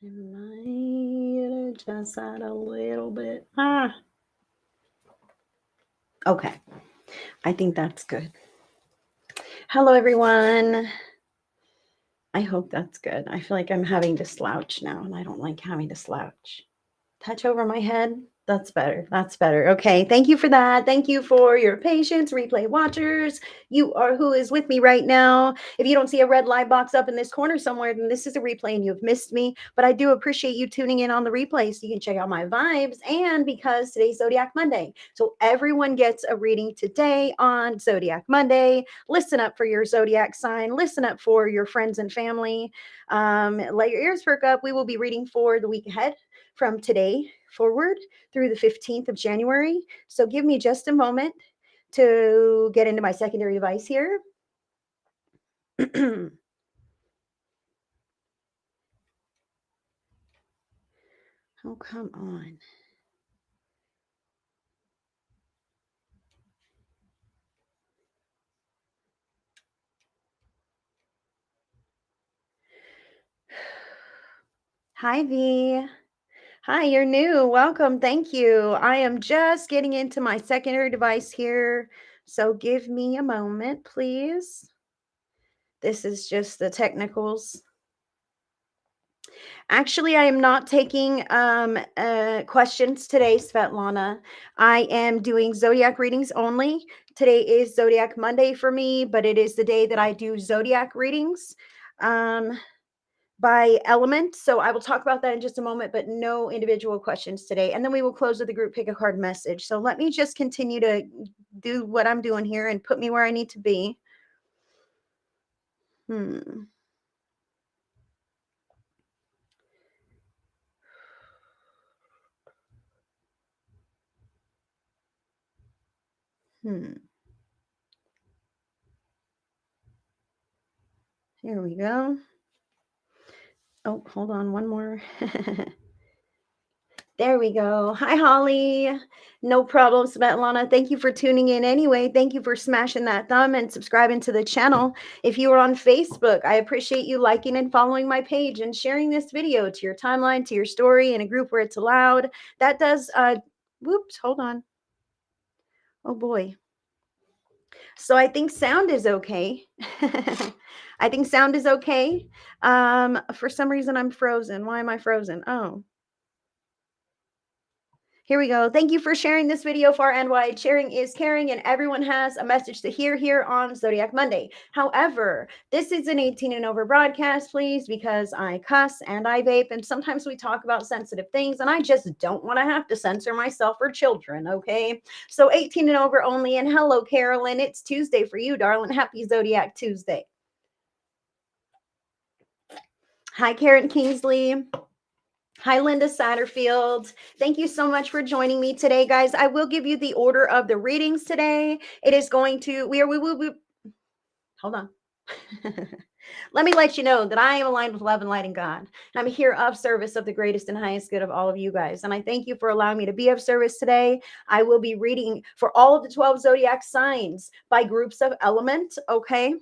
I might adjust that a little bit. Okay. I think that's good. Hello, everyone. I hope that's good. I feel like I'm having to slouch now, and I don't like having to slouch. Touch over my head. That's better. That's better. Okay. Thank you for that. Thank you for your patience, replay watchers. You are who is with me right now. If you don't see a red live box up in this corner somewhere, then this is a replay and you've missed me. But I do appreciate you tuning in on the replay so you can check out my vibes. And because today's Zodiac Monday. So everyone gets a reading today on Zodiac Monday. Listen up for your Zodiac sign. Listen up for your friends and family. Let your ears perk up. We will be reading for the week ahead from today forward through the 15th of January. So give me just a moment to get into my secondary device here. Oh, come on. Hi, V. Hi, you're new. Welcome. Thank you. I am just getting into my secondary device here. So give me a moment, please. This is just the technicals. Actually, I am not taking questions today, Svetlana. I am doing Zodiac readings only. Today is Zodiac Monday for me, but it is the day that I do Zodiac readings by element. So I will talk about that in just a moment, but no individual questions today. And then we will close with the group pick a card message. So let me just continue to do what I'm doing here and put me where I need to be. Hmm. Here we go. Oh, hold on, one more. There we go. Hi, Holly. No problem, Svetlana. Thank you for tuning in anyway. Thank you for smashing that thumb and subscribing to the channel. If you are on Facebook, I appreciate you liking and following my page and sharing this video to your timeline, to your story, in a group where it's allowed. That does, whoops, hold on. Oh boy. So I think sound is okay. I think sound is okay. For some reason I'm frozen. Why am I frozen? Oh. Here we go. Thank you for sharing this video far and wide. Sharing is caring, and everyone has a message to hear here on Zodiac Monday. However, this is an 18 and over broadcast, please, because I cuss and I vape, and sometimes we talk about sensitive things, and I just don't want to have to censor myself or children, okay? So 18 and over only, and hello, Carolyn. It's Tuesday for you, darling. Happy Zodiac Tuesday. Hi, Karen Kingsley. Hi, Linda Satterfield. Thank you so much for joining me today, guys. I will give you the order of the readings today. It is going to, we will be, hold on. Let me let you know that I am aligned with love and light and God. And I'm here of service of the greatest and highest good of all of you guys. And I thank you for allowing me to be of service today. I will be reading for all of the 12 zodiac signs by groups of element, okay?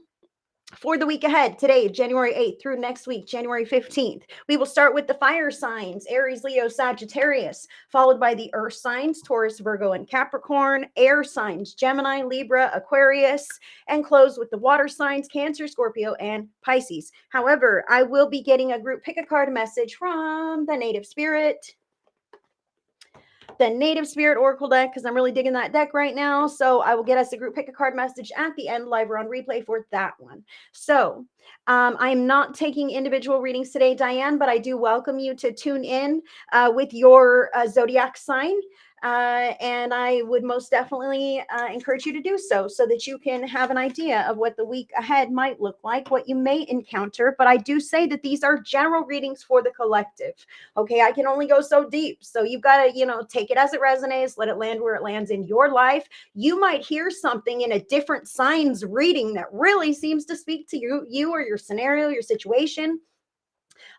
For the week ahead, today, January 8th through next week, January 15th. We will start with the fire signs, Aries, Leo, Sagittarius, followed by the earth signs, Taurus, Virgo, and Capricorn, air signs, Gemini, Libra, Aquarius, and close with the water signs, Cancer, Scorpio, and Pisces. However, I will be getting a group pick a card message from the Native Spirit. The Native Spirit Oracle deck, because I'm really digging that deck right now. So I will get us a group pick a card message at the end, live or on replay for that one. So I am not taking individual readings today, Diane, but I do welcome you to tune in with your zodiac sign. And I would most definitely encourage you to do so that you can have an idea of what the week ahead might look like, what you may encounter. But I do say that these are general readings for the collective. Okay, I can only go so deep. So you've got to, take it as it resonates, let it land where it lands in your life. You might hear something in a different signs reading that really seems to speak to you or your scenario, your situation.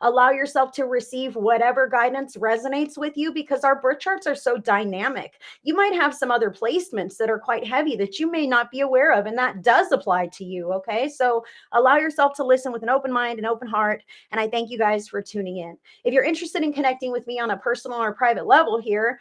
Allow yourself to receive whatever guidance resonates with you, because our birth charts are so dynamic. You might have some other placements that are quite heavy that you may not be aware of, and that does apply to you. Okay. So allow yourself to listen with an open mind and open heart. And I thank you guys for tuning in. If you're interested in connecting with me on a personal or private level here,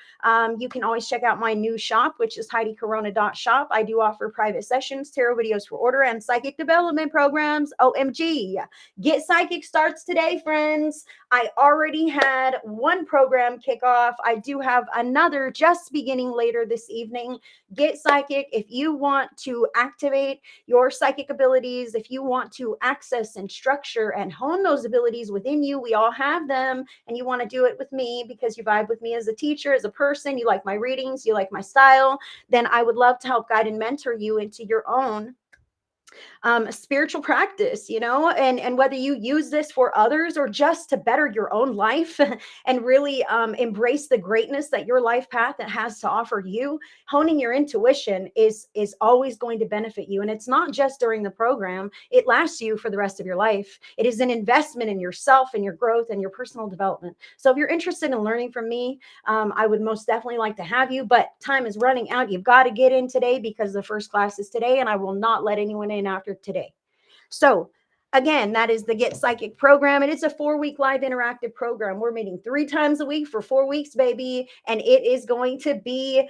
you can always check out my new shop, which is HeidiCorona.shop. I do offer private sessions, tarot videos for order, and psychic development programs. OMG. Get Psychic starts today, friends. I already had one program kick off. I do have another just beginning later this evening. Get Psychic if you want to activate your psychic abilities, if you want to access and structure and hone those abilities within you. We all have them, and you want to do it with me because you vibe with me as a teacher, as a person, you like my readings, you like my style, then I would love to help guide and mentor you into your own spiritual practice, and whether you use this for others or just to better your own life and really embrace the greatness that your life path that has to offer you. Honing your intuition is always going to benefit you, and it's not just during the program. It lasts you for the rest of your life. It is an investment in yourself and your growth and your personal development. So if you're interested in learning from me, I would most definitely like to have you, but time is running out. You've got to get in today because the first class is today, and I will not let anyone in after today. So again, that is the Get Psychic program. And it's a 4-week live interactive program. We're meeting 3 times a week for 4 weeks, baby. And it is going to be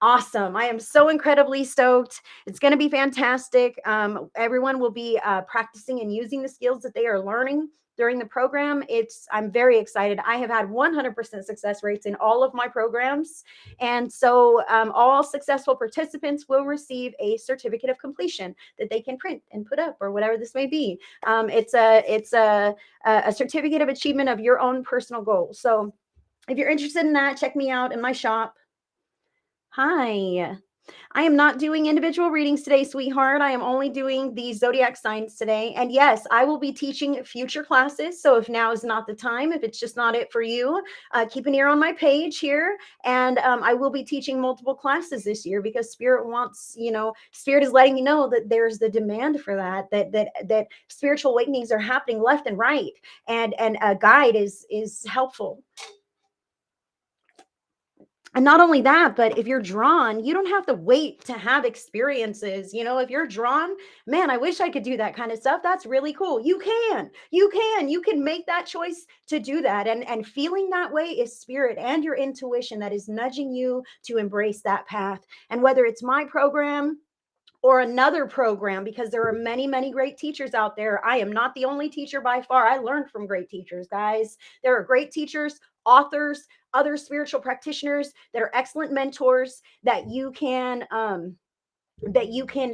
awesome. I am so incredibly stoked. It's going to be fantastic. Everyone will be practicing and using the skills that they are learning during the program. I'm very excited. I have had 100% success rates in all of my programs. And so all successful participants will receive a certificate of completion that they can print and put up or whatever this may be. It's a certificate of achievement of your own personal goals. So if you're interested in that, check me out in my shop. Hi. I am not doing individual readings today, sweetheart. I am only doing the zodiac signs today. And yes, I will be teaching future classes. So if now is not the time, if it's just not it for you, keep an ear on my page here. And I will be teaching multiple classes this year because Spirit wants, Spirit is letting me know that there's the demand for that spiritual awakenings are happening left and right. And a guide is helpful. And not only that, but if you're drawn, you don't have to wait to have experiences. If you're drawn, man, I wish I could do that kind of stuff. That's really cool. You can make that choice to do that. And feeling that way is spirit and your intuition that is nudging you to embrace that path. And whether it's my program or another program, because there are many, many great teachers out there. I am not the only teacher by far. I learned from great teachers, guys. There are great teachers, authors, other spiritual practitioners that are excellent mentors that you can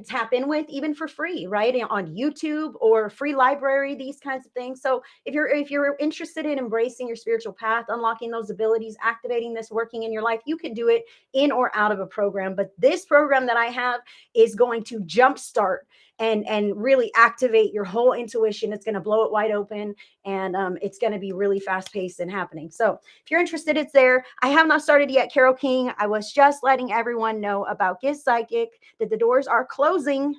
tap in with even for free, right? On YouTube or free library, these kinds of things. So if you're interested in embracing your spiritual path, unlocking those abilities, activating this, working in your life, you can do it in or out of a program. But this program that I have is going to jumpstart and really activate your whole intuition. It's going to blow it wide open, and it's going to be really fast paced and happening. So if you're interested, it's there. I have not started yet, Carol King. I was just letting everyone know about Get Psychic, that the doors are closing.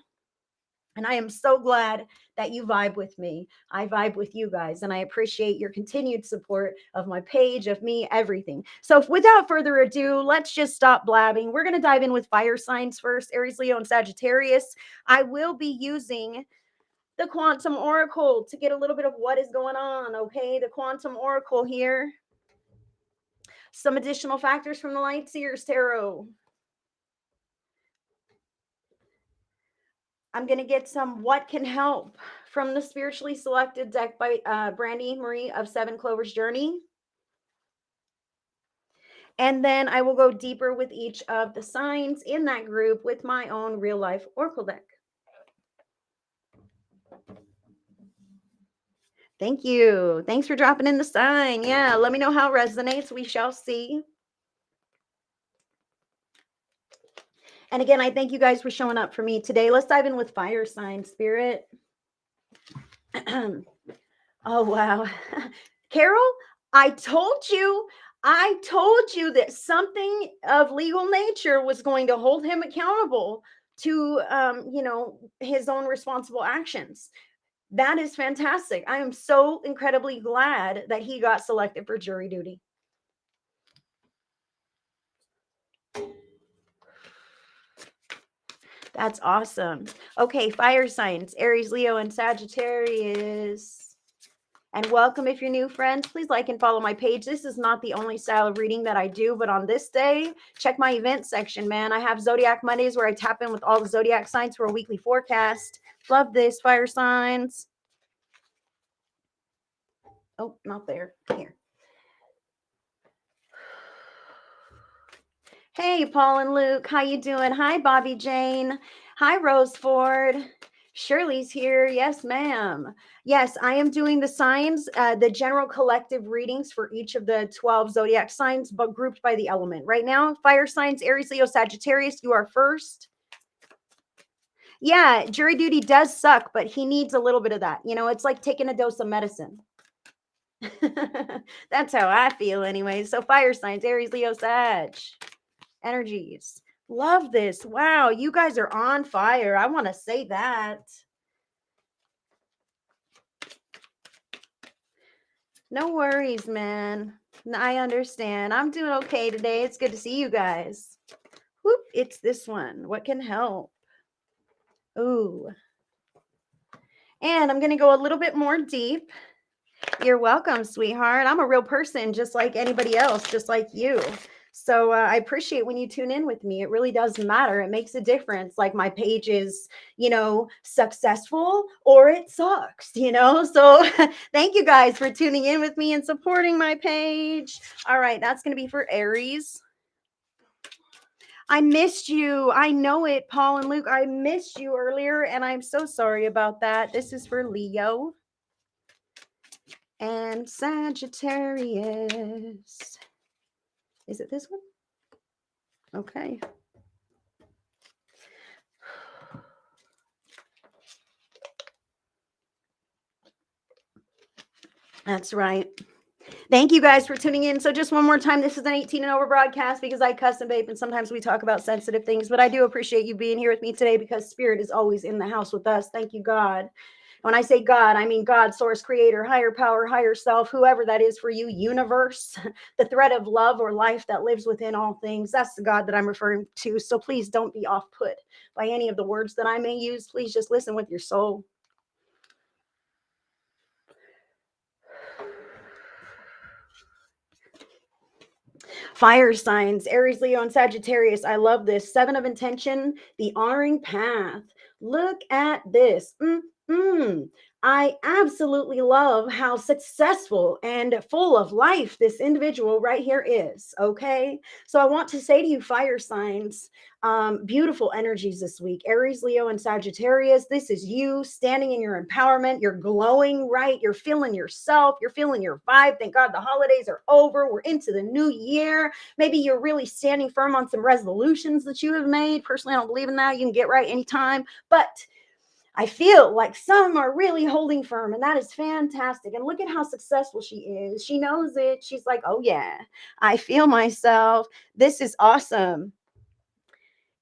And I am so glad that you vibe with me. I vibe with you guys, and I appreciate your continued support of my page, of me, everything. So without further ado, let's just stop blabbing. We're going to dive in with fire signs first, Aries, Leo, and Sagittarius. I will be using the Quantum Oracle to get a little bit of what is going on, okay? The Quantum Oracle here. Some additional factors from the Light Seers Tarot. I'm going to get some What Can Help from the Spiritually Selected deck by Brandy Marie of Seven Clovers Journey. And then I will go deeper with each of the signs in that group with my own real life Oracle deck. Thank you. Thanks for dropping in the sign. Yeah, let me know how it resonates. We shall see. And again, I thank you guys for showing up for me today. Let's dive in with fire sign, Spirit. Oh, wow. Carol, I told you that something of legal nature was going to hold him accountable to, his own responsible actions. That is fantastic. I am so incredibly glad that he got selected for jury duty. That's awesome. Okay, fire signs, Aries, Leo, and Sagittarius. And welcome if you're new, friends. Please like and follow my page. This is not the only style of reading that I do, but on this day, check my event section, man. I have Zodiac Mondays where I tap in with all the zodiac signs for a weekly forecast. Love this, fire signs. Oh, not there. Here. Hey, Paul and Luke. How you doing? Hi, Bobby Jane. Hi, Rose Ford. Shirley's here. Yes, ma'am. Yes, I am doing the signs, the general collective readings for each of the 12 zodiac signs, but grouped by the element. Right now, fire signs, Aries, Leo, Sagittarius, you are first. Yeah, jury duty does suck, but he needs a little bit of that. You know, it's like taking a dose of medicine. That's how I feel anyway. So fire signs, Aries, Leo, Sag. Energies. Love this. Wow, you guys are on fire. I want to say that. No worries, man. I understand. I'm doing okay today. It's good to see you guys. Whoop, it's this one. What can help? Ooh. And I'm going to go a little bit more deep. You're welcome, sweetheart. I'm a real person just like anybody else, just like you. So I appreciate when you tune in with me. It really does matter. It makes a difference. Like my page is, you know, successful or it sucks, you know. So thank you guys for tuning in with me and supporting my page. All right, that's going to be for Aries. I missed you. I know it, Paul and Luke. I missed you earlier, and I'm so sorry about that. This is for Leo and Sagittarius. Is it this one? Okay. That's right. Thank you guys for tuning in. So just one more time, this is an 18 and over broadcast because I custom vape and sometimes we talk about sensitive things, but I do appreciate you being here with me today because spirit is always in the house with us. Thank you, God. When I say God, I mean God, source, creator, higher power, higher self, whoever that is for you, universe, the thread of love or life that lives within all things. That's the God that I'm referring to. So please don't be off put by any of the words that I may use. Please just listen with your soul. Fire signs, Aries, Leo, and Sagittarius. I love this. Seven of intention, the honoring path. Look at this. I absolutely love how successful and full of life this individual right here is. Okay. So I want to say to you, fire signs, beautiful energies this week. Aries, Leo, and Sagittarius. This is you standing in your empowerment. You're glowing, right? You're feeling yourself. You're feeling your vibe. Thank God the holidays are over. We're into the new year. Maybe you're really standing firm on some resolutions that you have made. Personally, I don't believe in that. You can get right anytime. But I feel like some are really holding firm, and that is fantastic. And look at how successful she is. She knows it. She's like, oh, yeah, I feel myself. This is awesome.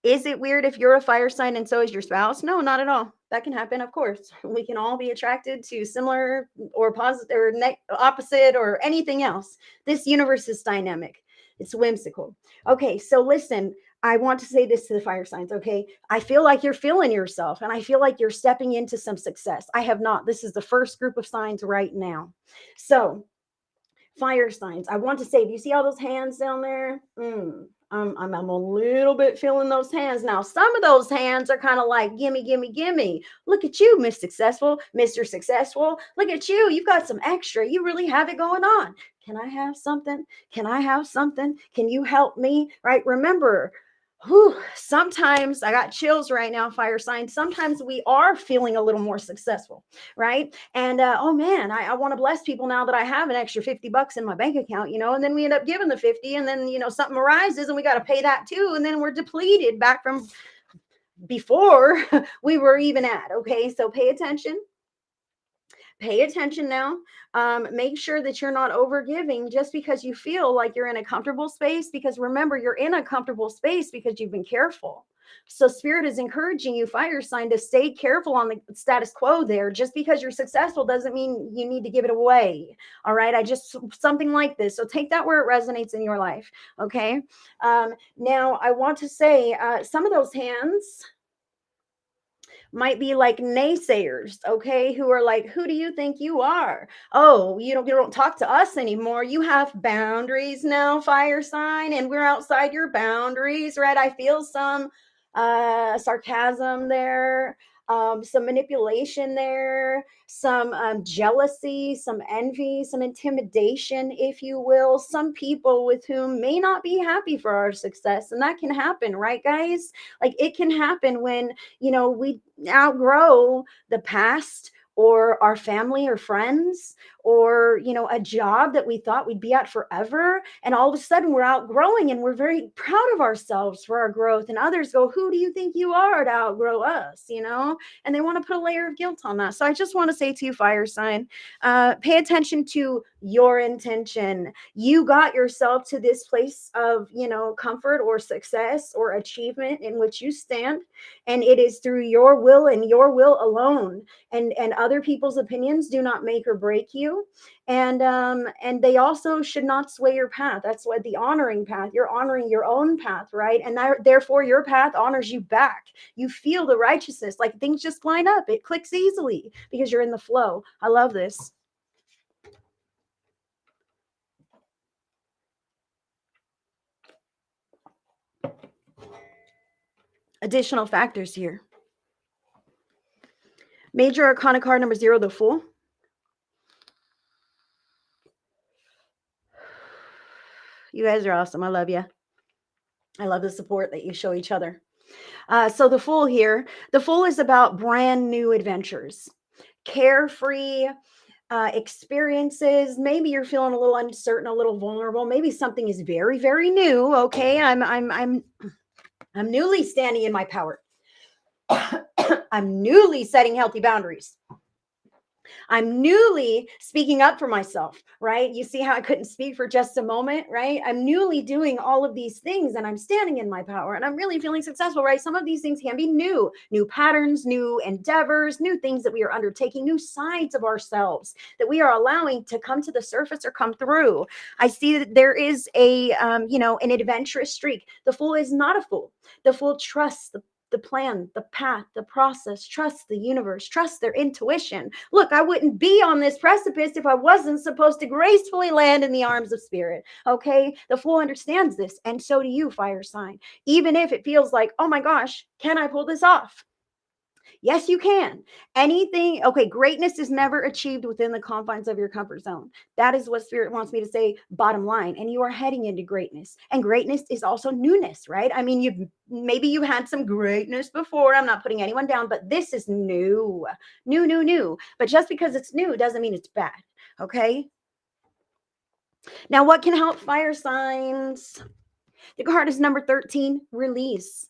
Is it weird if you're a fire sign and so is your spouse? No, not at all. That can happen, of course. We can all be attracted to similar or positive or opposite or anything else. This universe is dynamic. It's whimsical. Okay, so listen, I want to say this to the fire signs, okay? I feel like you're feeling yourself and I feel like you're stepping into some success. I have not. This is the first group of signs right now. So, fire signs. I want to say, do you see all those hands down there? I'm a little bit feeling those hands. Now, some of those hands are kind of like, gimme, gimme, gimme. Look at you, Miss Successful, Mr. Successful. Look at you. You've got some extra. You really have it going on. Can I have something? Can I have something? Can you help me? Right? Remember, sometimes I got chills right now, fire signs. Sometimes we are feeling a little more successful, right? And oh man, I want to bless people now that I have an extra $50 in my bank account, you know, and then we end up giving the 50 and then, you know, something arises and we got to pay that too. And then we're depleted back from before we were even at. Okay. So pay attention. Pay attention now. Make sure that you're not over giving just because you feel like you're in a comfortable space, because remember, you're in a comfortable space because you've been careful. So spirit is encouraging you, fire sign, to stay careful on the status quo there. Just because you're successful doesn't mean you need to give it away. All right. I just, something like this. So take that where it resonates in your life. Okay. Now I want to say some of those hands might be like naysayers, okay, who are like, who do you think you are? Oh, you don't talk to us anymore. You have boundaries now, fire sign, and we're outside your boundaries, right? I feel some sarcasm there, some manipulation there, some jealousy, some envy, some intimidation, if you will. Some people with whom may not be happy for our success, and that can happen, right, guys? Like it can happen when we outgrow the past or our family or friends or a job that we thought we'd be at forever, and all of a sudden we're outgrowing and we're very proud of ourselves for our growth, and others go, who do you think you are to outgrow us, and they want to put a layer of guilt on that. So I just want to say to you, fire sign, pay attention to your intention. You got yourself to this place of comfort or success or achievement in which you stand, and it is through your will and your will alone, and other people's opinions do not make or break you, and they also should not sway your path. That's why the honoring path, you're honoring your own path, right? And therefore your path honors you back. You feel the righteousness, like things just line up, it clicks easily because you're in the flow. I love this. Additional factors here. Major Arcana card number 0, the Fool. You guys are awesome. I love you. I love the support that you show each other. So the Fool here, the Fool is about brand new adventures, carefree experiences. Maybe you're feeling a little uncertain, a little vulnerable. Maybe something is very, very new. Okay, I'm newly standing in my power. I'm newly setting healthy boundaries. I'm newly speaking up for myself, right? You see how I couldn't speak for just a moment, right? I'm newly doing all of these things and I'm standing in my power and I'm really feeling successful, right? Some of these things can be new patterns, new endeavors, new things that we are undertaking, new sides of ourselves that we are allowing to come to the surface or come through. I see that there is an adventurous streak. The Fool is not a fool. The Fool trusts the plan, the path, the process, trust the universe, trust their intuition. Look, I wouldn't be on this precipice if I wasn't supposed to gracefully land in the arms of spirit. Okay. The Fool understands this. And so do you, fire sign. Even if it feels like, oh my gosh, can I pull this off? Yes, you can. Anything, okay, greatness is never achieved within the confines of your comfort zone. That is what spirit wants me to say, bottom line. And you are heading into greatness. And greatness is also newness, right? I mean, you've had some greatness before. I'm not putting anyone down, but this is new. New. But just because it's new doesn't mean it's bad. Okay? Now, what can help fire signs? The card is number 13, release.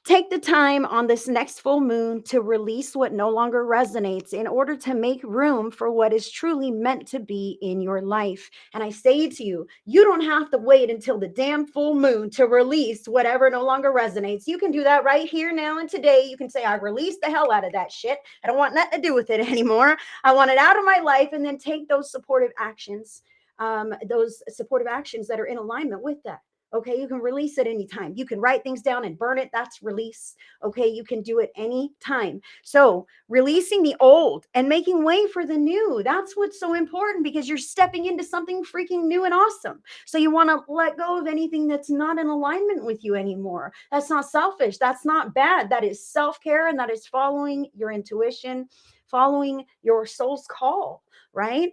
Take the time on this next full moon to release what no longer resonates in order to make room for what is truly meant to be in your life. And I say to you, you don't have to wait until the damn full moon to release whatever no longer resonates. You can do that right here, now, and today. You can say, I released the hell out of that shit. I don't want nothing to do with it anymore. I want it out of my life. And then take those supportive actions, that are in alignment with that. Okay, you can release it anytime. You can write things down and burn it. That's release. Okay, you can do it anytime. So releasing the old and making way for the new. That's what's so important, because you're stepping into something freaking new and awesome. So you want to let go of anything that's not in alignment with you anymore. That's not selfish. That's not bad. That is self-care, and that is following your intuition, following your soul's call, right?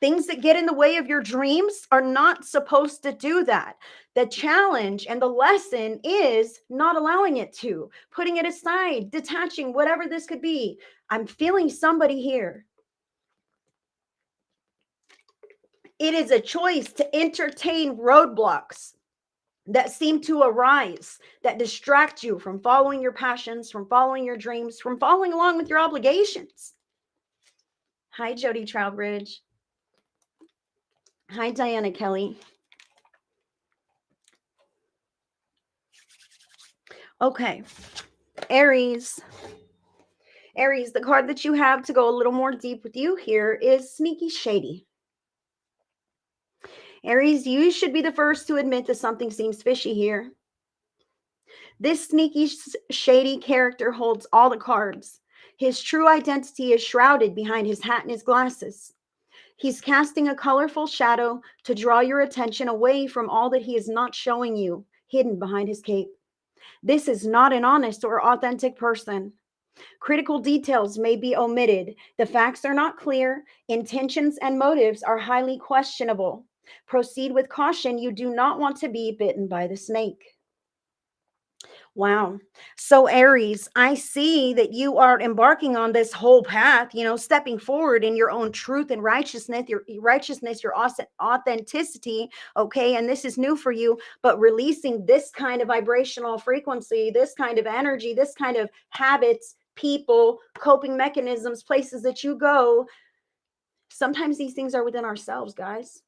Things that get in the way of your dreams are not supposed to do that. The challenge and the lesson is not allowing it to, putting it aside, detaching, whatever this could be. I'm feeling somebody here. It is a choice to entertain roadblocks that seem to arise, that distract you from following your passions, from following your dreams, from following along with your obligations. Hi, Jody Trowbridge. Hi, Diana Kelly. Okay. Aries. Aries, the card that you have to go a little more deep with you here is Sneaky Shady. Aries, you should be the first to admit that something seems fishy here. This sneaky, shady character holds all the cards. His true identity is shrouded behind his hat and his glasses. He's casting a colorful shadow to draw your attention away from all that he is not showing you, hidden behind his cape. This is not an honest or authentic person. Critical details may be omitted. The facts are not clear. Intentions and motives are highly questionable. Proceed with caution. You do not want to be bitten by the snake. Wow. So, Aries, I see that you are embarking on this whole path, stepping forward in your own truth and righteousness, your authenticity. Okay. And this is new for you, but releasing this kind of vibrational frequency, this kind of energy, this kind of habits, people, coping mechanisms, places that you go. Sometimes these things are within ourselves, guys.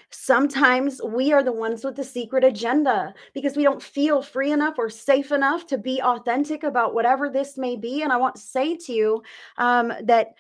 Sometimes we are the ones with the secret agenda because we don't feel free enough or safe enough to be authentic about whatever this may be. And I want to say to you that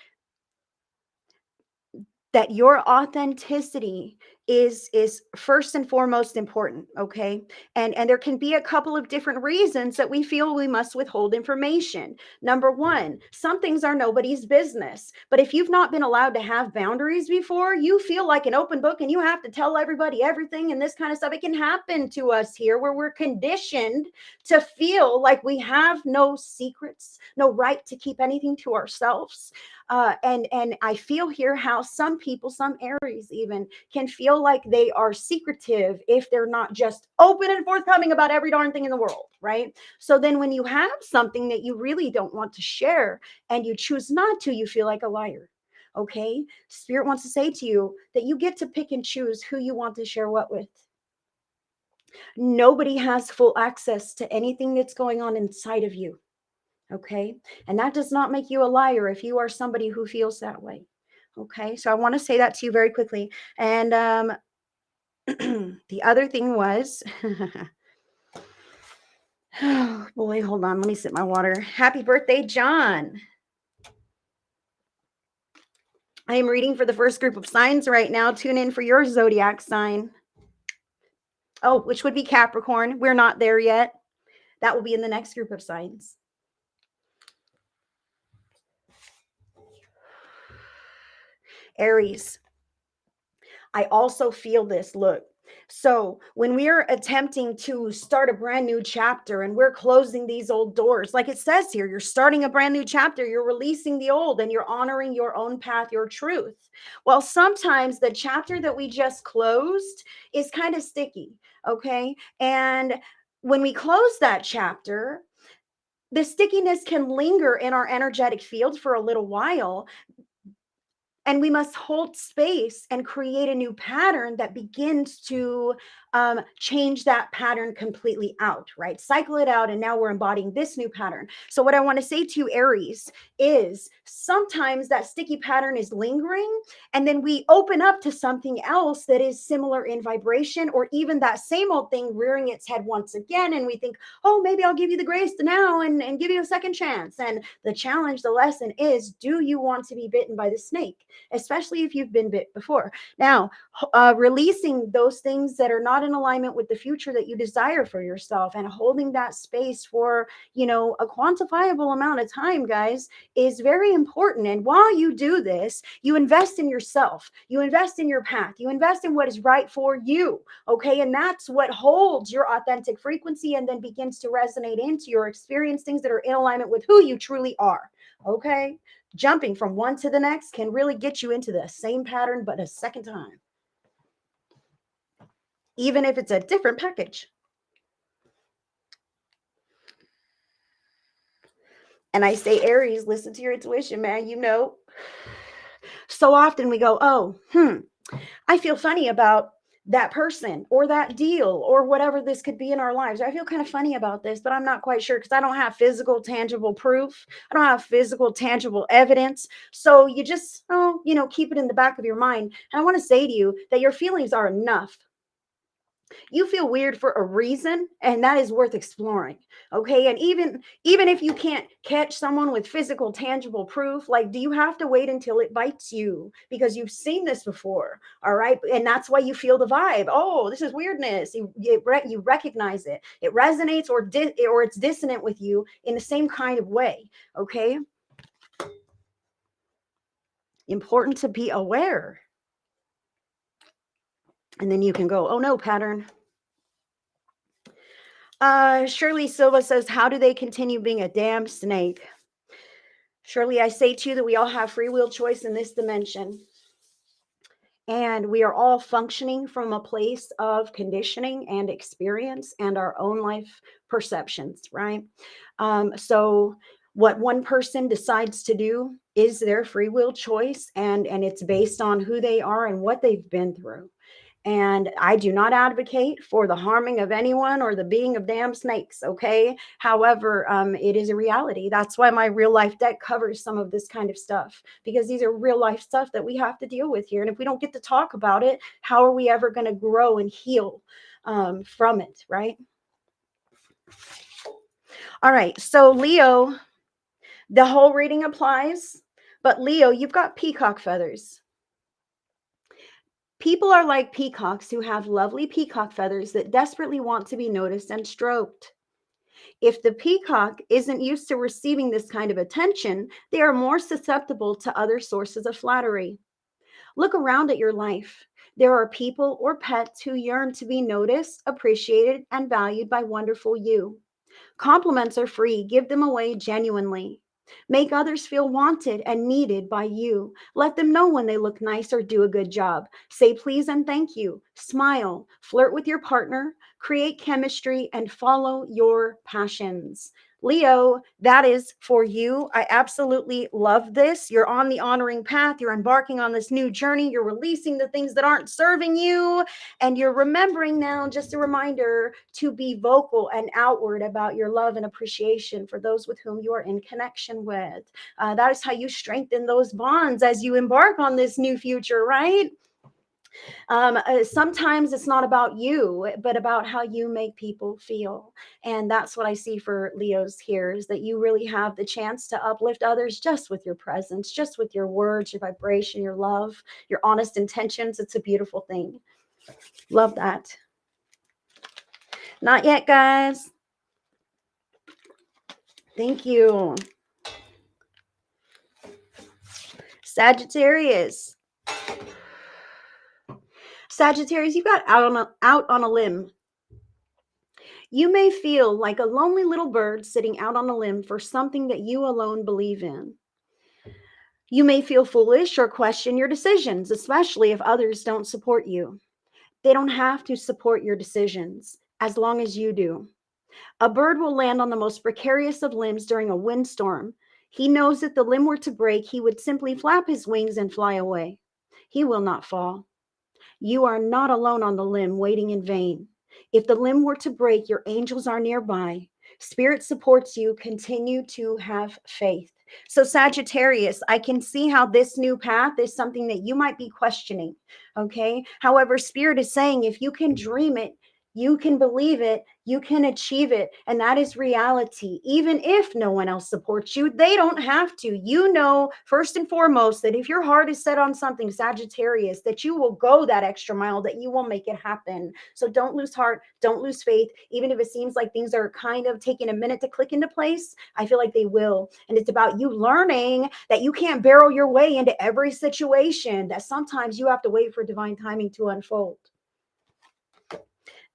your authenticity is first and foremost important. Okay. And there can be a couple of different reasons that we feel we must withhold information. Number one, some things are nobody's business, but if you've not been allowed to have boundaries before, you feel like an open book and you have to tell everybody everything and this kind of stuff. It can happen to us here where we're conditioned to feel like we have no secrets, no right to keep anything to ourselves. And I feel here how some people, some Aries even, can feel like they are secretive if they're not just open and forthcoming about every darn thing in the world, right? So then when you have something that you really don't want to share and you choose not to, you feel like a liar. Okay. Spirit wants to say to you that you get to pick and choose who you want to share what with. Nobody has full access to anything that's going on inside of you. Okay. And that does not make you a liar if you are somebody who feels that way. Okay. So I want to say that to you very quickly. And the other thing was, oh boy, hold on. Let me sip my water. Happy birthday, John. I am reading for the first group of signs right now. Tune in for your zodiac sign. Oh, which would be Capricorn. We're not there yet. That will be in the next group of signs. Aries. I also feel this. Look. So when we're attempting to start a brand new chapter and we're closing these old doors, like it says here, you're starting a brand new chapter, you're releasing the old and you're honoring your own path, your truth. Well, sometimes the chapter that we just closed is kind of sticky. Okay. And when we close that chapter, the stickiness can linger in our energetic field for a little while, and we must hold space and create a new pattern that begins to change that pattern completely out, right? Cycle it out. And now we're embodying this new pattern. So, what I want to say to you, Aries, is sometimes that sticky pattern is lingering. And then we open up to something else that is similar in vibration, or even that same old thing rearing its head once again. And we think, oh, maybe I'll give you the grace to now and give you a second chance. And the challenge, the lesson is, do you want to be bitten by the snake? Especially if you've been bit before. Now, releasing those things that are not in alignment with the future that you desire for yourself and holding that space for, a quantifiable amount of time, guys, is very important. And while you do this, you invest in yourself, you invest in your path, you invest in what is right for you. Okay. And that's what holds your authentic frequency and then begins to resonate into your experience, things that are in alignment with who you truly are. Okay. Jumping from one to the next can really get you into the same pattern, but a second time, even if it's a different package. And I say, Aries, listen to your intuition, man. So often we go, I feel funny about that person or that deal or whatever this could be in our lives. I feel kind of funny about this, but I'm not quite sure because I don't have physical, tangible proof. I don't have physical, tangible evidence. So you just, keep it in the back of your mind. And I want to say to you that your feelings are enough. You feel weird for a reason, and that is worth exploring. Okay, and even if you can't catch someone with physical tangible proof, like, do you have to wait until it bites you because you've seen this before? All right, and that's why you feel the vibe. Oh, this is weirdness. You recognize it. It resonates, or it's dissonant with you in the same kind of way. Okay, important to be aware. And then you can go, oh no, pattern. Shirley Silva says, how do they continue being a damn snake? Shirley, I say to you that we all have free will choice in this dimension. And we are all functioning from a place of conditioning and experience and our own life perceptions, right? So what one person decides to do is their free will choice, and it's based on who they are and what they've been through. And I do not advocate for the harming of anyone or the being of damn snakes. Okay. However, it is a reality. That's why my real life deck covers some of this kind of stuff, because these are real life stuff that we have to deal with here. And if we don't get to talk about it, how are we ever going to grow and heal from it? Right. All right. So, Leo, the whole reading applies. But, Leo, you've got peacock feathers. People are like peacocks who have lovely peacock feathers that desperately want to be noticed and stroked. If the peacock isn't used to receiving this kind of attention, they are more susceptible to other sources of flattery. Look around at your life. There are people or pets who yearn to be noticed, appreciated, and valued by wonderful you. Compliments are free. Give them away genuinely. Make others feel wanted and needed by you. Let them know when they look nice or do a good job. Say please and thank you. Smile. Flirt with your partner. Create chemistry and follow your passions. Leo, that is for you. I absolutely love this. You're on the honoring path. You're embarking on this new journey. You're releasing the things that aren't serving you. And you're remembering now, just a reminder, to be vocal and outward about your love and appreciation for those with whom you are in connection with. That is how you strengthen those bonds as you embark on this new future, right? Sometimes it's not about you, but about how you make people feel. And that's what I see for Leos here, is that you really have the chance to uplift others just with your presence, just with your words, your vibration, your love, your honest intentions. It's a beautiful thing. Love that. Not yet, guys. Thank you. Sagittarius. Sagittarius, you got out on a limb. You may feel like a lonely little bird sitting out on a limb for something that you alone believe in. You may feel foolish or question your decisions, especially if others don't support you. They don't have to support your decisions as long as you do. A bird will land on the most precarious of limbs during a windstorm. He knows if the limb were to break, he would simply flap his wings and fly away. He will not fall. You are not alone on the limb, waiting in vain. If the limb were to break, your angels are nearby. Spirit supports you. Continue to have faith. So, Sagittarius, I can see how this new path is something that you might be questioning. Okay. However, Spirit is saying if you can dream it, you can believe it, you can achieve it. And that is reality. Even if no one else supports you, they don't have to. You know, first and foremost, that if your heart is set on something, Sagittarius, that you will go that extra mile, that you will make it happen. So don't lose heart, don't lose faith. Even if it seems like things are kind of taking a minute to click into place, I feel like they will. And it's about you learning that you can't barrel your way into every situation, that sometimes you have to wait for divine timing to unfold.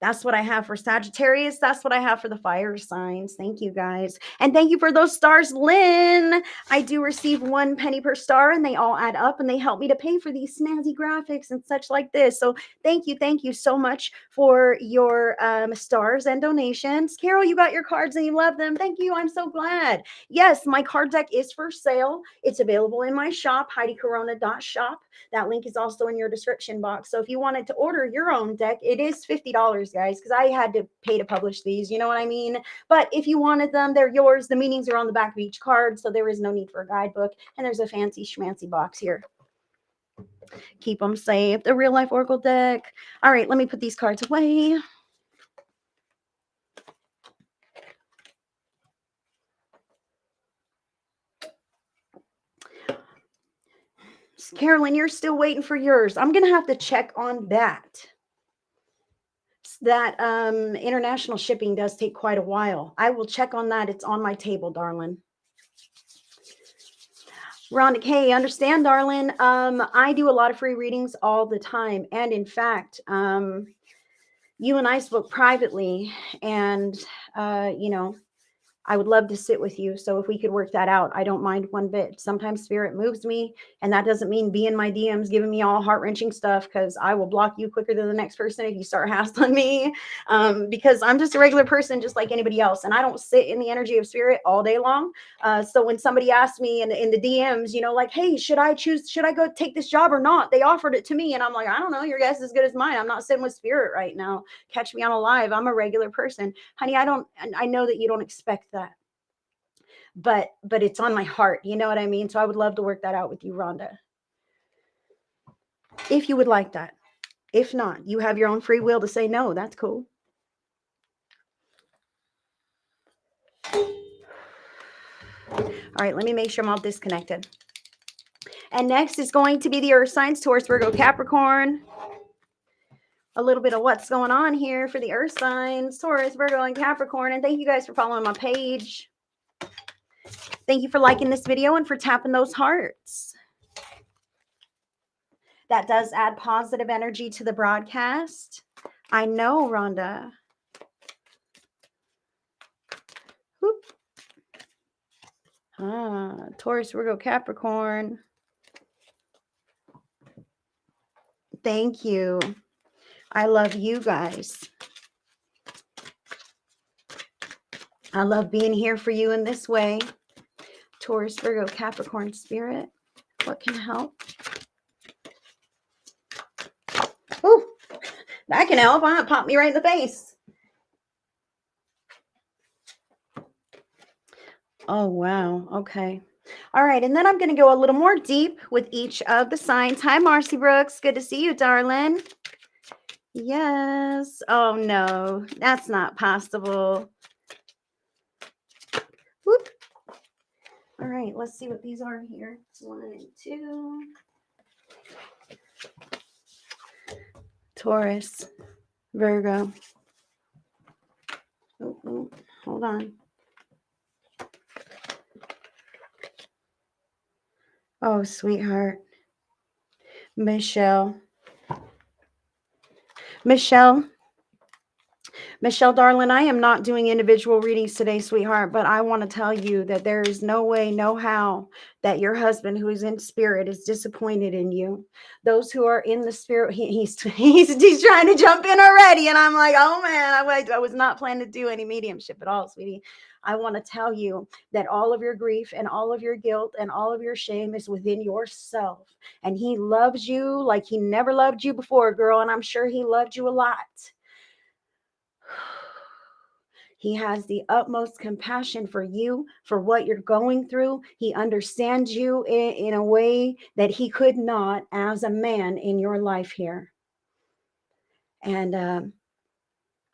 That's what I have for Sagittarius. That's what I have for the fire signs. Thank you, guys. And thank you for those stars, Lynn. I do receive 1 penny per star, and they all add up, and they help me to pay for these snazzy graphics and such like this. So thank you so much for your stars and donations. Carol, you got your cards and you love them. Thank you. I'm so glad. Yes, my card deck is for sale. It's available in my shop, HeidiCorona.shop. That link is also in your description box. So if you wanted to order your own deck, it is $50, guys, because I had to pay to publish these. You know what I mean? But if you wanted them, they're yours. The meanings are on the back of each card, so there is no need for a guidebook. And there's a fancy schmancy box here. Keep them safe. The real life oracle deck. All right, let me put these cards away. Carolyn, you're still waiting for yours. I'm going to have to check on that. That international shipping does take quite a while. I will check on that. It's on my table, darling. Rhonda K, understand, darling. I do a lot of free readings all the time. And in fact, you and I spoke privately, and, you know, I would love to sit with you. So if we could work that out, I don't mind one bit. Sometimes spirit moves me, and that doesn't mean be in my DMs giving me all heart-wrenching stuff, because I will block you quicker than the next person if you start hassling me, because I'm just a regular person just like anybody else, and I don't sit in the energy of spirit all day long. So when somebody asks me in the DMs, you know, like, hey, should I go take this job or not? They offered it to me, and I'm like, I don't know. Your guess is as good as mine. I'm not sitting with spirit right now. Catch me on a live. I'm a regular person. Honey, I know that you don't expect that, but it's on my heart. You know what I mean? So I would love to work that out with you, Rhonda, if you would like that. If not, you have your own free will to say no. That's cool. All right, let me make sure I'm all disconnected. And next is going to be the earth signs: Taurus, Virgo, Capricorn. A little bit of what's going on here for the earth signs: Taurus, Virgo, and Capricorn. And thank you guys for following my page. Thank you for liking this video and for tapping those hearts. That does add positive energy to the broadcast. I know, Rhonda. Whoop. Taurus, Virgo, Capricorn. Thank you. I love you guys. I love being here for you in this way. Taurus, Virgo, Capricorn spirit. What can help? Ooh, that can help. Huh? Pop me right in the face. Oh, wow. Okay. All right. And then I'm going to go a little more deep with each of the signs. Hi, Marcy Brooks. Good to see you, darling. Yes. Oh, no, that's not possible. Whoop. All right. Let's see what these are here. 1 and 2. Taurus, Virgo. Oh, hold on. Oh, sweetheart. Michelle, darling, I am not doing individual readings today, sweetheart, but I want to tell you that there is no way, no how that your husband, who is in spirit, is disappointed in you. Those who are in the spirit, he's trying to jump in already. And I'm like, oh man, I was not planning to do any mediumship at all, sweetie. I want to tell you that all of your grief and all of your guilt and all of your shame is within yourself. And he loves you like he never loved you before, girl. And I'm sure he loved you a lot. He has the utmost compassion for you, for what you're going through. He understands you in a way that he could not as a man in your life here. And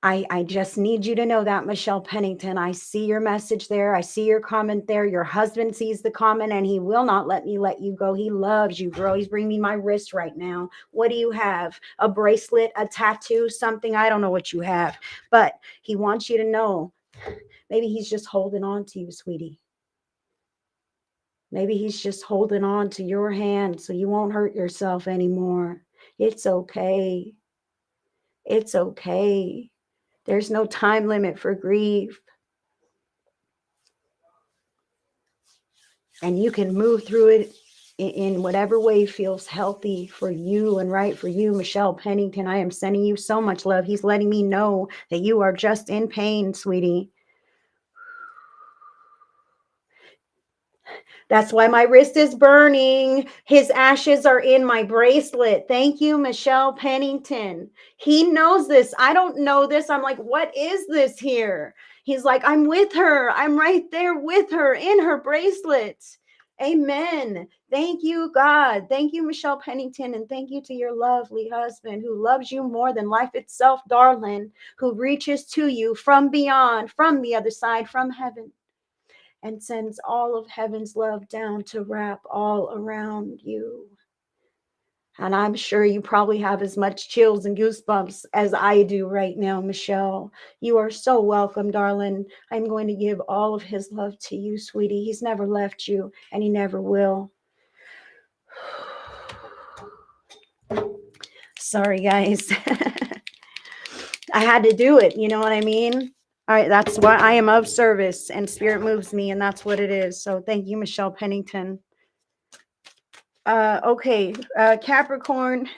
I just need you to know that, Michelle Pennington. I see your message there. I see your comment there. Your husband sees the comment, and he will not let me let you go. He loves you, girl. He's bringing me my wrist right now. What do you have? A bracelet, a tattoo, something? I don't know what you have, but he wants you to know. Maybe he's just holding on to you, sweetie. Maybe he's just holding on to your hand so you won't hurt yourself anymore. It's okay. It's okay. There's no time limit for grief. And you can move through it in whatever way feels healthy for you and right for you, Michelle Pennington. I am sending you so much love. He's letting me know that you are just in pain, sweetie. That's why my wrist is burning. His ashes are in my bracelet. Thank you, Michelle Pennington. He knows this. I don't know this. I'm like, what is this here? He's like, I'm with her. I'm right there with her in her bracelet. Amen. Thank you, God. Thank you, Michelle Pennington. And thank you to your lovely husband who loves you more than life itself, darling, who reaches to you from beyond, from the other side, from heaven, and sends all of heaven's love down to wrap all around you. And I'm sure you probably have as much chills and goosebumps as I do right now, Michelle. You are so welcome, darling. I'm going to give all of his love to you, sweetie. He's never left you, and he never will. Sorry, guys. I had to do it. You know what I mean? All right, that's why I am of service, and spirit moves me, and that's what it is. So thank you, Michelle Pennington. Okay, Capricorn.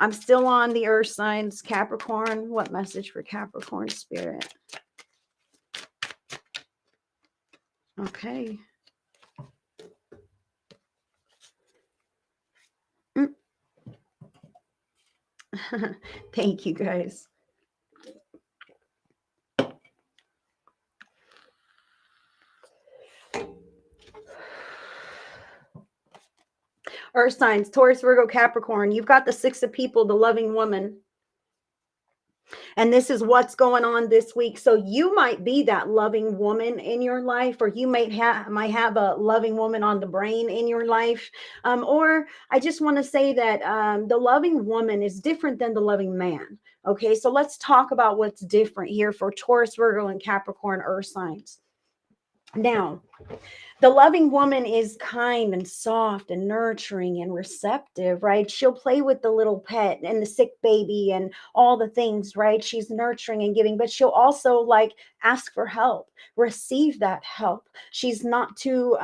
I'm still on the earth signs. Capricorn, what message for Capricorn spirit? Okay. Thank you, guys. Earth signs, Taurus, Virgo, Capricorn. You've got the Six of People, the loving woman. And this is what's going on this week. So you might be that loving woman in your life, or you might have a loving woman on the brain in your life. Or I just want to say that the loving woman is different than the loving man. Okay, so let's talk about what's different here for Taurus, Virgo, and Capricorn earth signs. Now, the loving woman is kind and soft and nurturing and receptive, right? She'll play with the little pet and the sick baby and all the things, right? She's nurturing and giving, but she'll also like ask for help, receive that help. She's not too,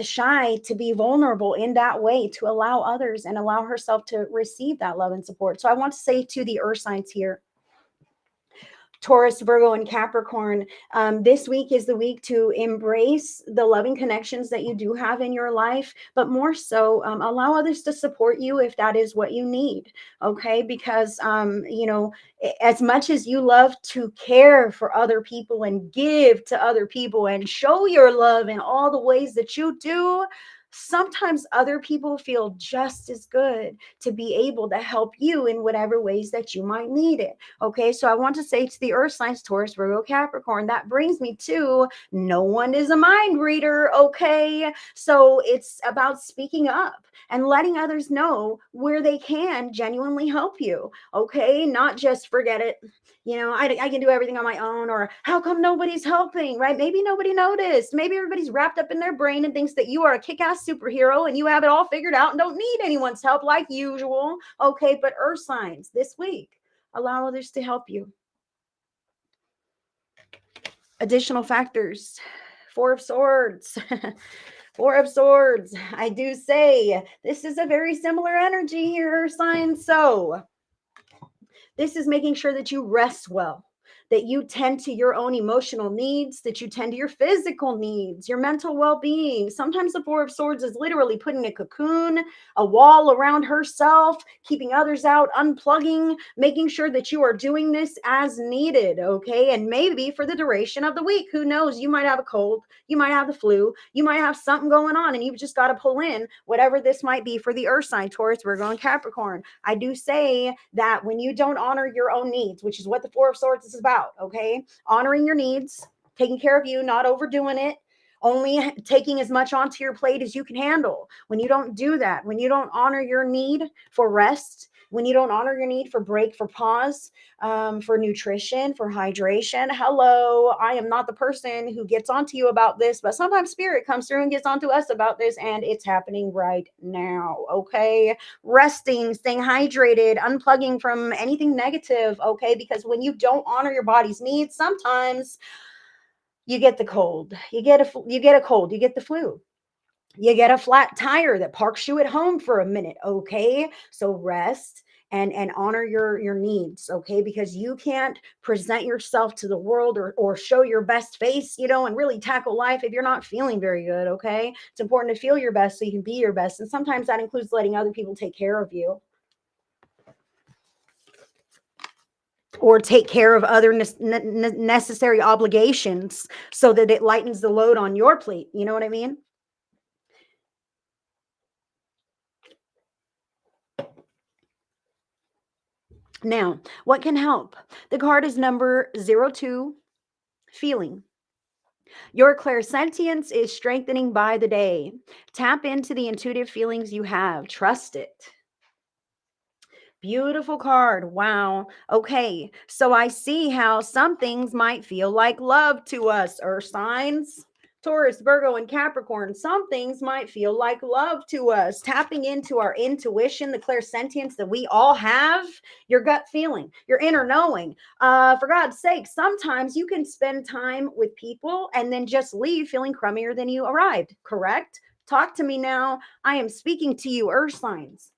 shy to be vulnerable in that way, to allow others and allow herself to receive that love and support. So I want to say to the earth signs here, Taurus, Virgo, and Capricorn, this week is the week to embrace the loving connections that you do have in your life, but more so allow others to support you if that is what you need. Okay, because as much as you love to care for other people and give to other people and show your love in all the ways that you do, sometimes other people feel just as good to be able to help you in whatever ways that you might need it. Okay, so I want to say to the earth signs, Taurus, Virgo, Capricorn, that brings me to no one is a mind reader. Okay, so it's about speaking up and letting others know where they can genuinely help you. Okay, not just forget it. I can do everything on my own, or how come nobody's helping, right? Maybe nobody noticed. Maybe everybody's wrapped up in their brain and thinks that you are a kick-ass superhero and you have it all figured out and don't need anyone's help like usual. Okay, but earth signs this week, allow others to help you. Additional factors. Four of Swords. Four of Swords. I do say this is a very similar energy here, signs. So this is making sure that you rest well, that you tend to your own emotional needs, that you tend to your physical needs, your mental well-being. Sometimes the Four of Swords is literally putting a cocoon, a wall around herself, keeping others out, unplugging, making sure that you are doing this as needed, okay? And maybe for the duration of the week, who knows? You might have a cold, you might have the flu, you might have something going on, and you've just got to pull in whatever this might be for the earth sign, Taurus, Virgo, and Capricorn. I do say that when you don't honor your own needs, which is what the Four of Swords is about, okay? Honoring your needs, taking care of you, not overdoing it, only taking as much onto your plate as you can handle. When you don't do that, when you don't honor your need for rest, when you don't honor your need for break, for pause, for nutrition, for hydration. Hello, I am not the person who gets onto you about this, but sometimes spirit comes through and gets onto us about this, and it's happening right now. Okay, resting, staying hydrated, unplugging from anything negative. Okay, because when you don't honor your body's needs, sometimes you get the cold, you get a cold, you get the flu, you get a flat tire that parks you at home for a minute. Okay, so rest and honor your needs. Okay, because you can't present yourself to the world, or show your best face, and really tackle life if you're not feeling very good. Okay, it's important to feel your best so you can be your best, and sometimes that includes letting other people take care of you. or take care of other necessary obligations so that it lightens the load on your plate. You know what I mean? Now, what can help? The card is number 02, feeling. Your clairsentience is strengthening by the day. Tap into the intuitive feelings you have. Trust it. Beautiful card. Wow. Okay. So I see how some things might feel like love to us, earth signs. Taurus, Virgo, and Capricorn. Some things might feel like love to us. Tapping into our intuition, the clairsentience that we all have, your gut feeling, your inner knowing. For God's sake, sometimes you can spend time with people and then just leave feeling crummier than you arrived. Correct? Talk to me now. I am speaking to you, earth signs.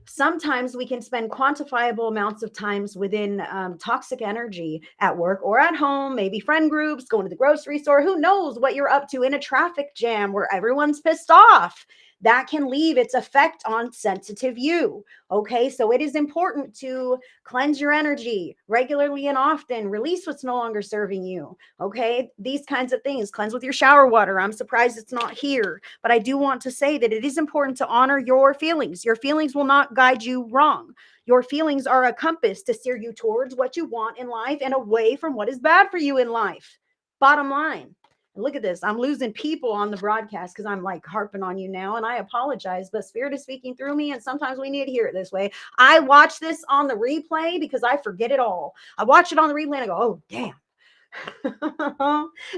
Sometimes we can spend quantifiable amounts of times within toxic energy at work or at home, maybe friend groups, going to the grocery store. Who knows what you're up to in a traffic jam where everyone's pissed off? That can leave its effect on sensitive you. Okay, so it is important to cleanse your energy regularly and often, release what's no longer serving you. Okay, these kinds of things, cleanse with your shower water. I'm surprised it's not here, but I do want to say that it is important to honor your feelings. Your feelings will not guide you wrong. Your feelings are a compass to steer you towards what you want in life and away from what is bad for you in life. Bottom line. And look at this. I'm losing people on the broadcast because I'm like harping on you now, and I apologize, but Spirit is speaking through me, and sometimes we need to hear it this way. I watch this on the replay because I forget it all. I watch it on the replay and I go, oh, damn.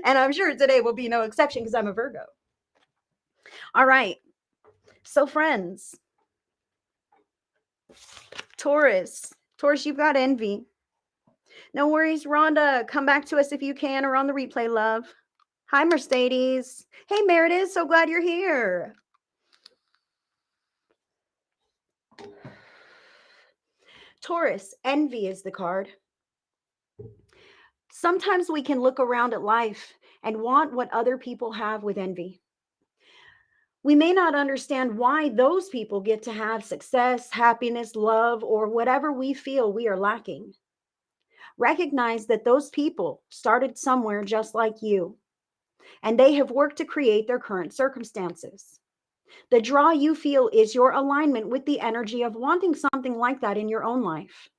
And I'm sure today will be no exception because I'm a Virgo. All right. So, friends, Taurus, you've got envy. No worries, Rhonda. Come back to us if you can or on the replay, love. Hi, Mercedes. Hey, Meredith. So glad you're here. Taurus, envy is the card. Sometimes we can look around at life and want what other people have with envy. We may not understand why those people get to have success, happiness, love, or whatever we feel we are lacking. Recognize that those people started somewhere just like you, and they have worked to create their current circumstances. The draw you feel is your alignment with the energy of wanting something like that in your own life.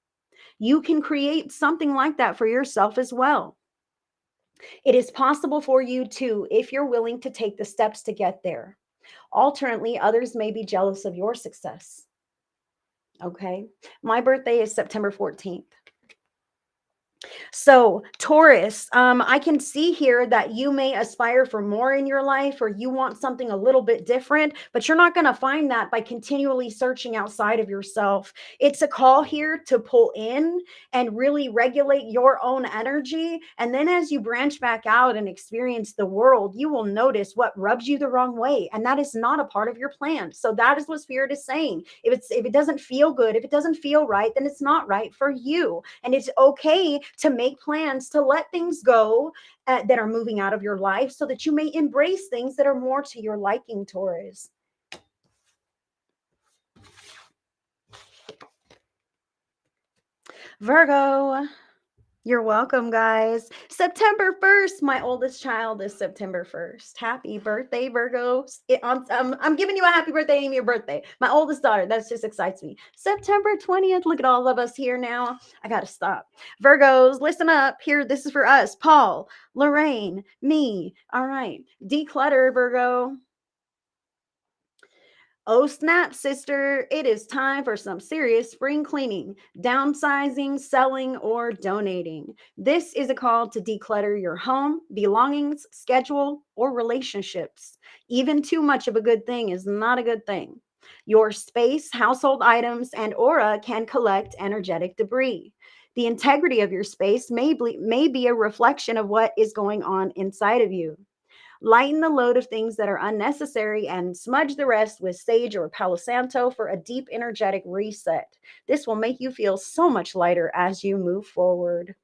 You can create something like that for yourself as well. It is possible for you too if you're willing to take the steps to get there. Alternately, others may be jealous of your success. Okay. My birthday is September 14th. So, Taurus, I can see here that you may aspire for more in your life or you want something a little bit different, but you're not going to find that by continually searching outside of yourself. It's a call here to pull in and really regulate your own energy. And then as you branch back out and experience the world, you will notice what rubs you the wrong way. And that is not a part of your plan. So that is what Spirit is saying. If it doesn't feel good, if it doesn't feel right, then it's not right for you. And it's okay to make plans to let things go that are moving out of your life so that you may embrace things that are more to your liking, Taurus. Virgo, you're welcome, guys. September 1st, my oldest child is September 1st. Happy birthday, Virgo. I'm giving you a happy birthday on your birthday. My oldest daughter, that just excites me. September 20th, look at all of us here now. I got to stop. Virgos, listen up. Here, this is for us. Paul, Lorraine, me. All right. Declutter, Virgo. Oh, snap, sister. It is time for some serious spring cleaning, downsizing, selling, or donating. This is a call to declutter your home, belongings, schedule, or relationships. Even too much of a good thing is not a good thing. Your space, household items, and aura can collect energetic debris. The integrity of your space may be a reflection of what is going on inside of you. Lighten the load of things that are unnecessary and smudge the rest with sage or Palo Santo for a deep energetic reset. This will make you feel so much lighter as you move forward.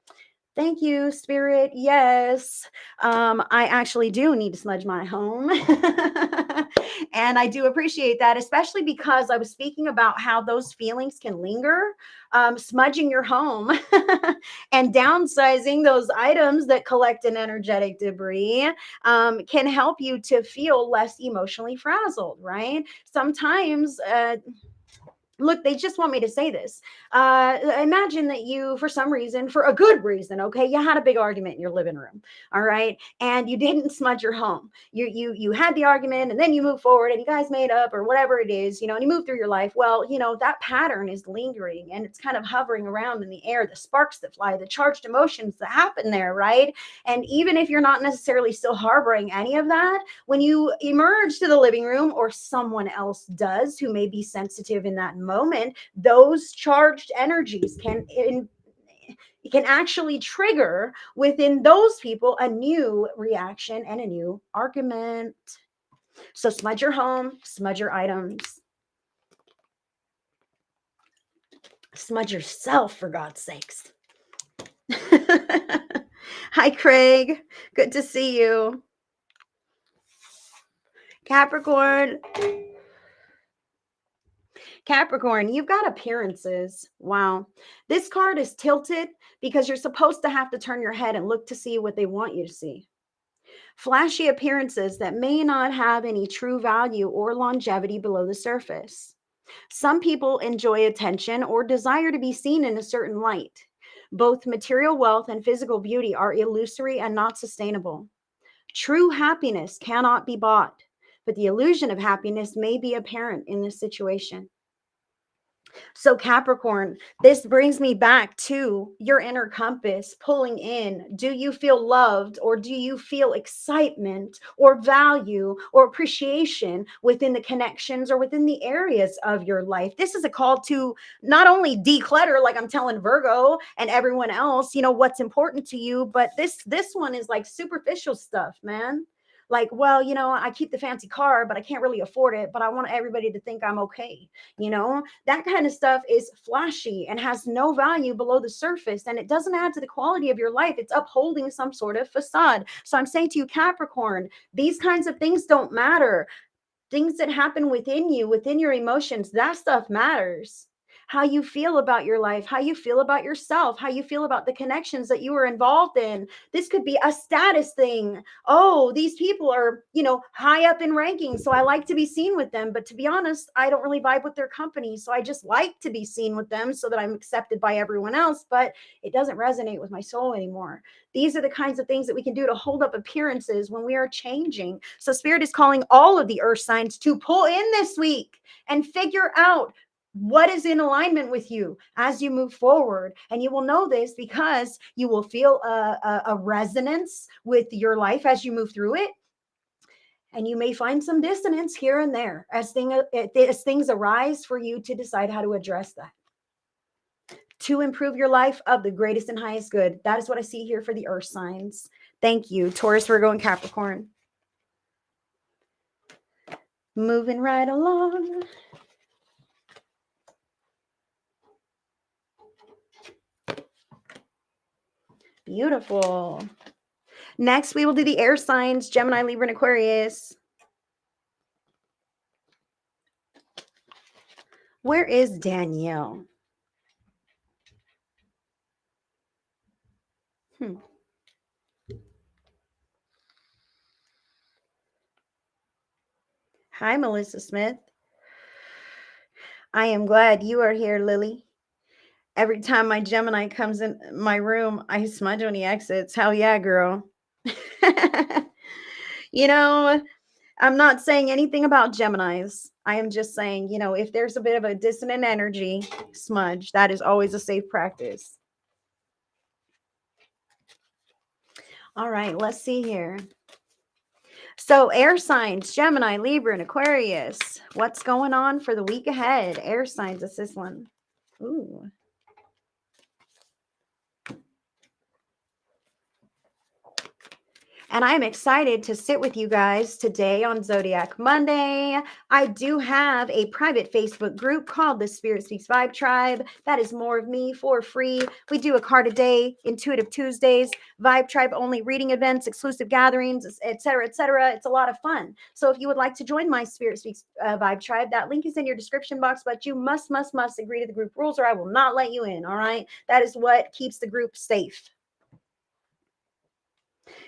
Thank you, Spirit. Yes. I actually do need to smudge my home. And I do appreciate that, especially because I was speaking about how those feelings can linger. Smudging your home and downsizing those items that collect an energetic debris can help you to feel less emotionally frazzled, right? Sometimes, look, they just want me to say this. Imagine that you, for some reason, for a good reason, okay, you had a big argument in your living room, all right, and you didn't smudge your home. You had the argument, and then you move forward, and you guys made up, or whatever it is, and you move through your life. Well, that pattern is lingering, and it's kind of hovering around in the air. The sparks that fly, the charged emotions that happen there, right? And even if you're not necessarily still harboring any of that, when you emerge to the living room, or someone else does who may be sensitive in that moment, those charged energies can actually trigger within those people a new reaction and a new argument. So smudge your home, smudge your items, smudge yourself, for God's sakes. Hi, Craig. Good to see you. Capricorn, you've got appearances. Wow. This card is tilted because you're supposed to have to turn your head and look to see what they want you to see. Flashy appearances that may not have any true value or longevity below the surface. Some people enjoy attention or desire to be seen in a certain light. Both material wealth and physical beauty are illusory and not sustainable. True happiness cannot be bought, but the illusion of happiness may be apparent in this situation. So, Capricorn, this brings me back to your inner compass pulling in. Do you feel loved, or do you feel excitement or value or appreciation within the connections or within the areas of your life? This is a call to not only declutter, like I'm telling Virgo and everyone else, what's important to you, but this one is like superficial stuff, man. Like, well, I keep the fancy car, but I can't really afford it, but I want everybody to think I'm okay. That kind of stuff is flashy and has no value below the surface, and it doesn't add to the quality of your life. It's upholding some sort of facade. So I'm saying to you, Capricorn, these kinds of things don't matter. Things that happen within you, within your emotions, that stuff matters. How you feel about your life, how you feel about yourself, how you feel about the connections that you were involved in. This could be a status thing. Oh, these people are, high up in rankings, so I like to be seen with them. But to be honest, I don't really vibe with their company. So I just like to be seen with them so that I'm accepted by everyone else. But it doesn't resonate with my soul anymore. These are the kinds of things that we can do to hold up appearances when we are changing. So Spirit is calling all of the earth signs to pull in this week and figure out what is in alignment with you as you move forward. And you will know this because you will feel a resonance with your life as you move through it. And you may find some dissonance here and there as things arise for you to decide how to address that, to improve your life of the greatest and highest good. That is what I see here for the earth signs. Thank you, Taurus, Virgo, and Capricorn. Moving right along. Beautiful. Next, we will do the air signs, Gemini, Libra, and Aquarius. Where is Danielle? Hi, Melissa Smith. I am glad you are here, Lily. Every time my Gemini comes in my room, I smudge when he exits. Hell yeah, girl. you know, I'm not saying anything about Geminis. I am just saying, if there's a bit of a dissonant energy, smudge. That is always a safe practice. All right, let's see here. So air signs, Gemini, Libra, and Aquarius. What's going on for the week ahead? Air signs, it's this one. Ooh. And I am excited to sit with you guys today on Zodiac Monday. I do have a private Facebook group called the Spirit Speaks Vibe Tribe. That is more of me for free. We do a card a day, Intuitive Tuesdays, Vibe Tribe only reading events, exclusive gatherings, etc., etc. It's a lot of fun. So if you would like to join my Spirit Speaks Vibe Tribe, that link is in your description box, but you must agree to the group rules or I will not let you in, all right? That is what keeps the group safe.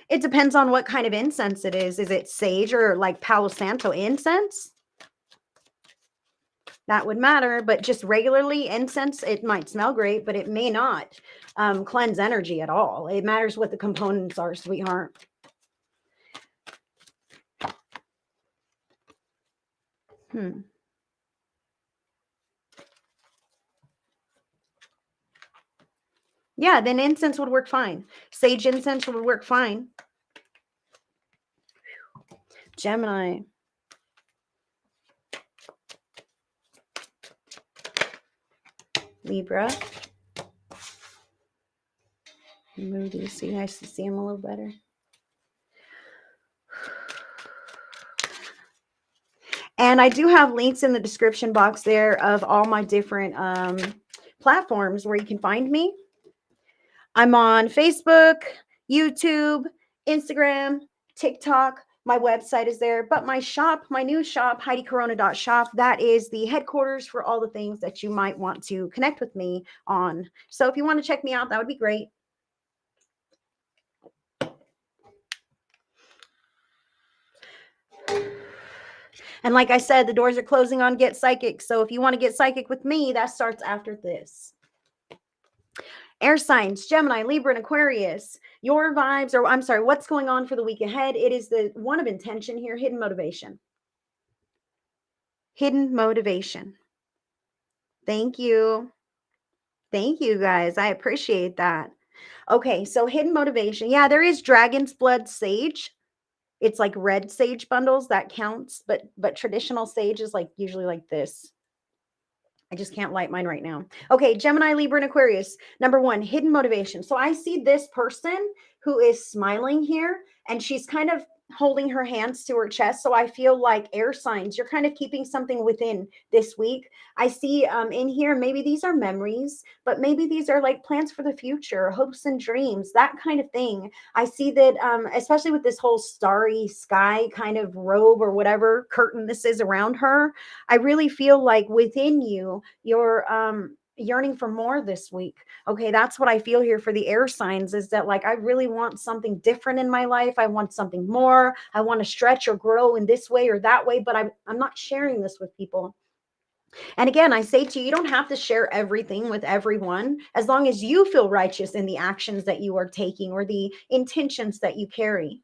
It depends on what kind of incense it is. Is it sage or like Palo Santo incense? That would matter, but just regularly incense, it might smell great, but it may not cleanse energy at all. It matters what the components are, sweetheart. Yeah, then incense would work fine. Sage incense would work fine. Gemini. Libra. Move these so you guys can see them a little better. And I do have links in the description box there of all my different platforms where you can find me. I'm on Facebook, YouTube, Instagram, TikTok. My website is there, but my shop, my new shop, HeidiCorona.shop, that is the headquarters for all the things that you might want to connect with me on. So if you want to check me out, that would be great. And like I said, the doors are closing on Get Psychic. So if you want to get psychic with me, that starts after this. Air signs, Gemini, Libra, and Aquarius. Your vibes, or I'm sorry, what's going on for the week ahead? It is the one of intention here, hidden motivation. Hidden motivation. Thank you. Thank you, guys. I appreciate that. Okay, so hidden motivation. Yeah, there is Dragon's Blood Sage. It's like red sage bundles. That counts, but traditional sage is like usually like this. I just can't light mine right now. Okay, Gemini, Libra, and Aquarius. Number one, hidden motivation. So I see this person who is smiling here, and she's kind of holding her hands to her chest. So I feel like air signs, you're kind of keeping something within this week. I see in here, maybe these are memories, but maybe these are like plans for the future, hopes and dreams, that kind of thing. I see that, especially with this whole starry sky kind of robe or whatever curtain this is around her, I really feel like within you, you're yearning for more this week. Okay, that's what I feel here for the air signs, is that like I really want something different in my life. I want something more. I want to stretch or grow in this way or that way, but I'm not sharing this with people. And again, I say to you, you don't have to share everything with everyone as long as you feel righteous in the actions that you are taking or the intentions that you carry.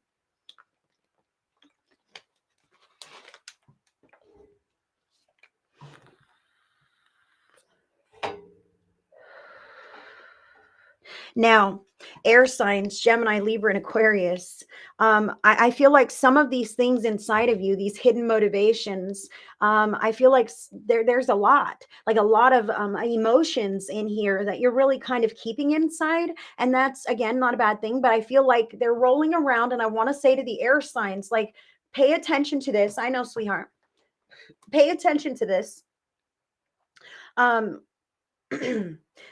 Now, air signs, Gemini, Libra, and Aquarius. I feel like some of these things inside of you, these hidden motivations, I feel like there's a lot, like a lot of emotions in here that you're really kind of keeping inside. And that's, again, not a bad thing, but I feel like they're rolling around. And I want to say to the air signs, like, pay attention to this. I know, sweetheart. Pay attention to this.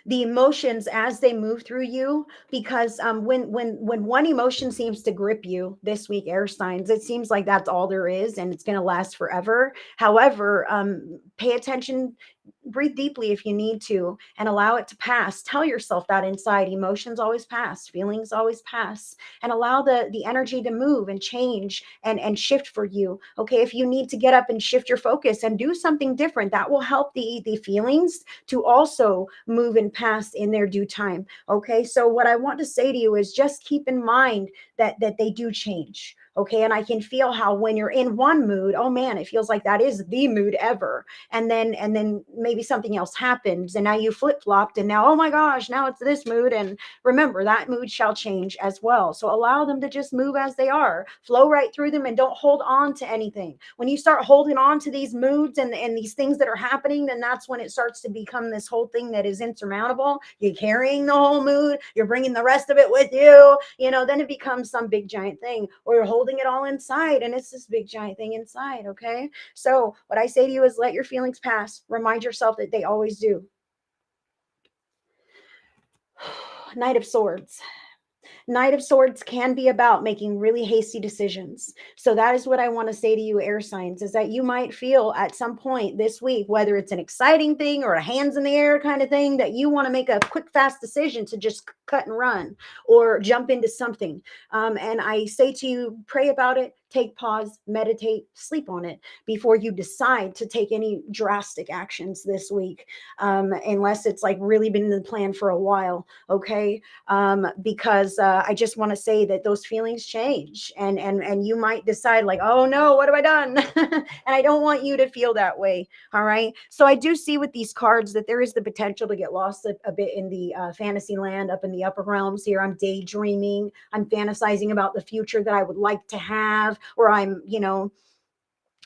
The emotions as they move through you, because when one emotion seems to grip you this week, air signs, it seems like that's all there is and it's going to last forever. However, pay attention, breathe deeply if you need to, and allow it to pass. Tell yourself that inside. Emotions always pass, feelings always pass, and allow the energy to move and change and shift for you. Okay, if you need to get up and shift your focus and do something different, that will help the feelings to also move and pass in their due time. Okay, so what I want to say to you is just keep in mind that they do change. Okay. And I can feel how when you're in one mood, oh man, it feels like that is the mood ever. And then maybe something else happens and now you flip-flopped and now, oh my gosh, now it's this mood. And remember, that mood shall change as well. So allow them to just move as they are, flow right through them, and don't hold on to anything. When you start holding on to these moods and these things that are happening, then that's when it starts to become this whole thing that is insurmountable. You're carrying the whole mood, you're bringing the rest of it with you, then it becomes some big giant thing, or you're holding it all inside and it's this big giant thing inside. Okay. So what I say to you is let your feelings pass. Remind yourself that they always do. Knight of Swords. Knight of Swords can be about making really hasty decisions. So that is what I want to say to you, air signs, is that you might feel at some point this week, whether it's an exciting thing or a hands in the air kind of thing, that you want to make a quick, fast decision to just cut and run or jump into something. And I say to you, pray about it, take pause, meditate, sleep on it before you decide to take any drastic actions this week, unless it's like really been in the plan for a while. Okay. Because I just want to say that those feelings change, and you might decide like, oh no, what have I done? And I don't want you to feel that way. All right. So I do see with these cards that there is the potential to get lost a bit in the fantasy land up in the upper realms here. I'm daydreaming. I'm fantasizing about the future that I would like to have, or I'm,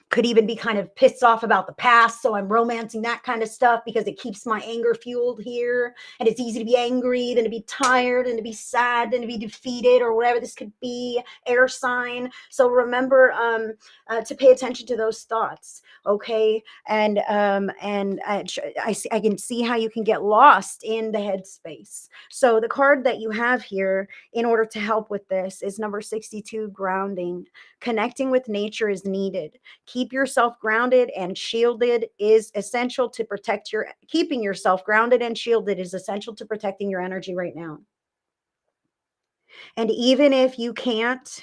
could even be kind of pissed off about the past. So I'm romancing that kind of stuff because it keeps my anger fueled here. And it's easy to be angry than to be tired and to be sad and to be defeated or whatever this could be, air sign. So remember to pay attention to those thoughts. Okay. And I can see how you can get lost in the headspace. So the card that you have here in order to help with this is number 62, grounding. Connecting with nature is needed. Keep yourself grounded and shielded is essential to protect keeping yourself grounded and shielded is essential to protecting your energy right now. And even if you can't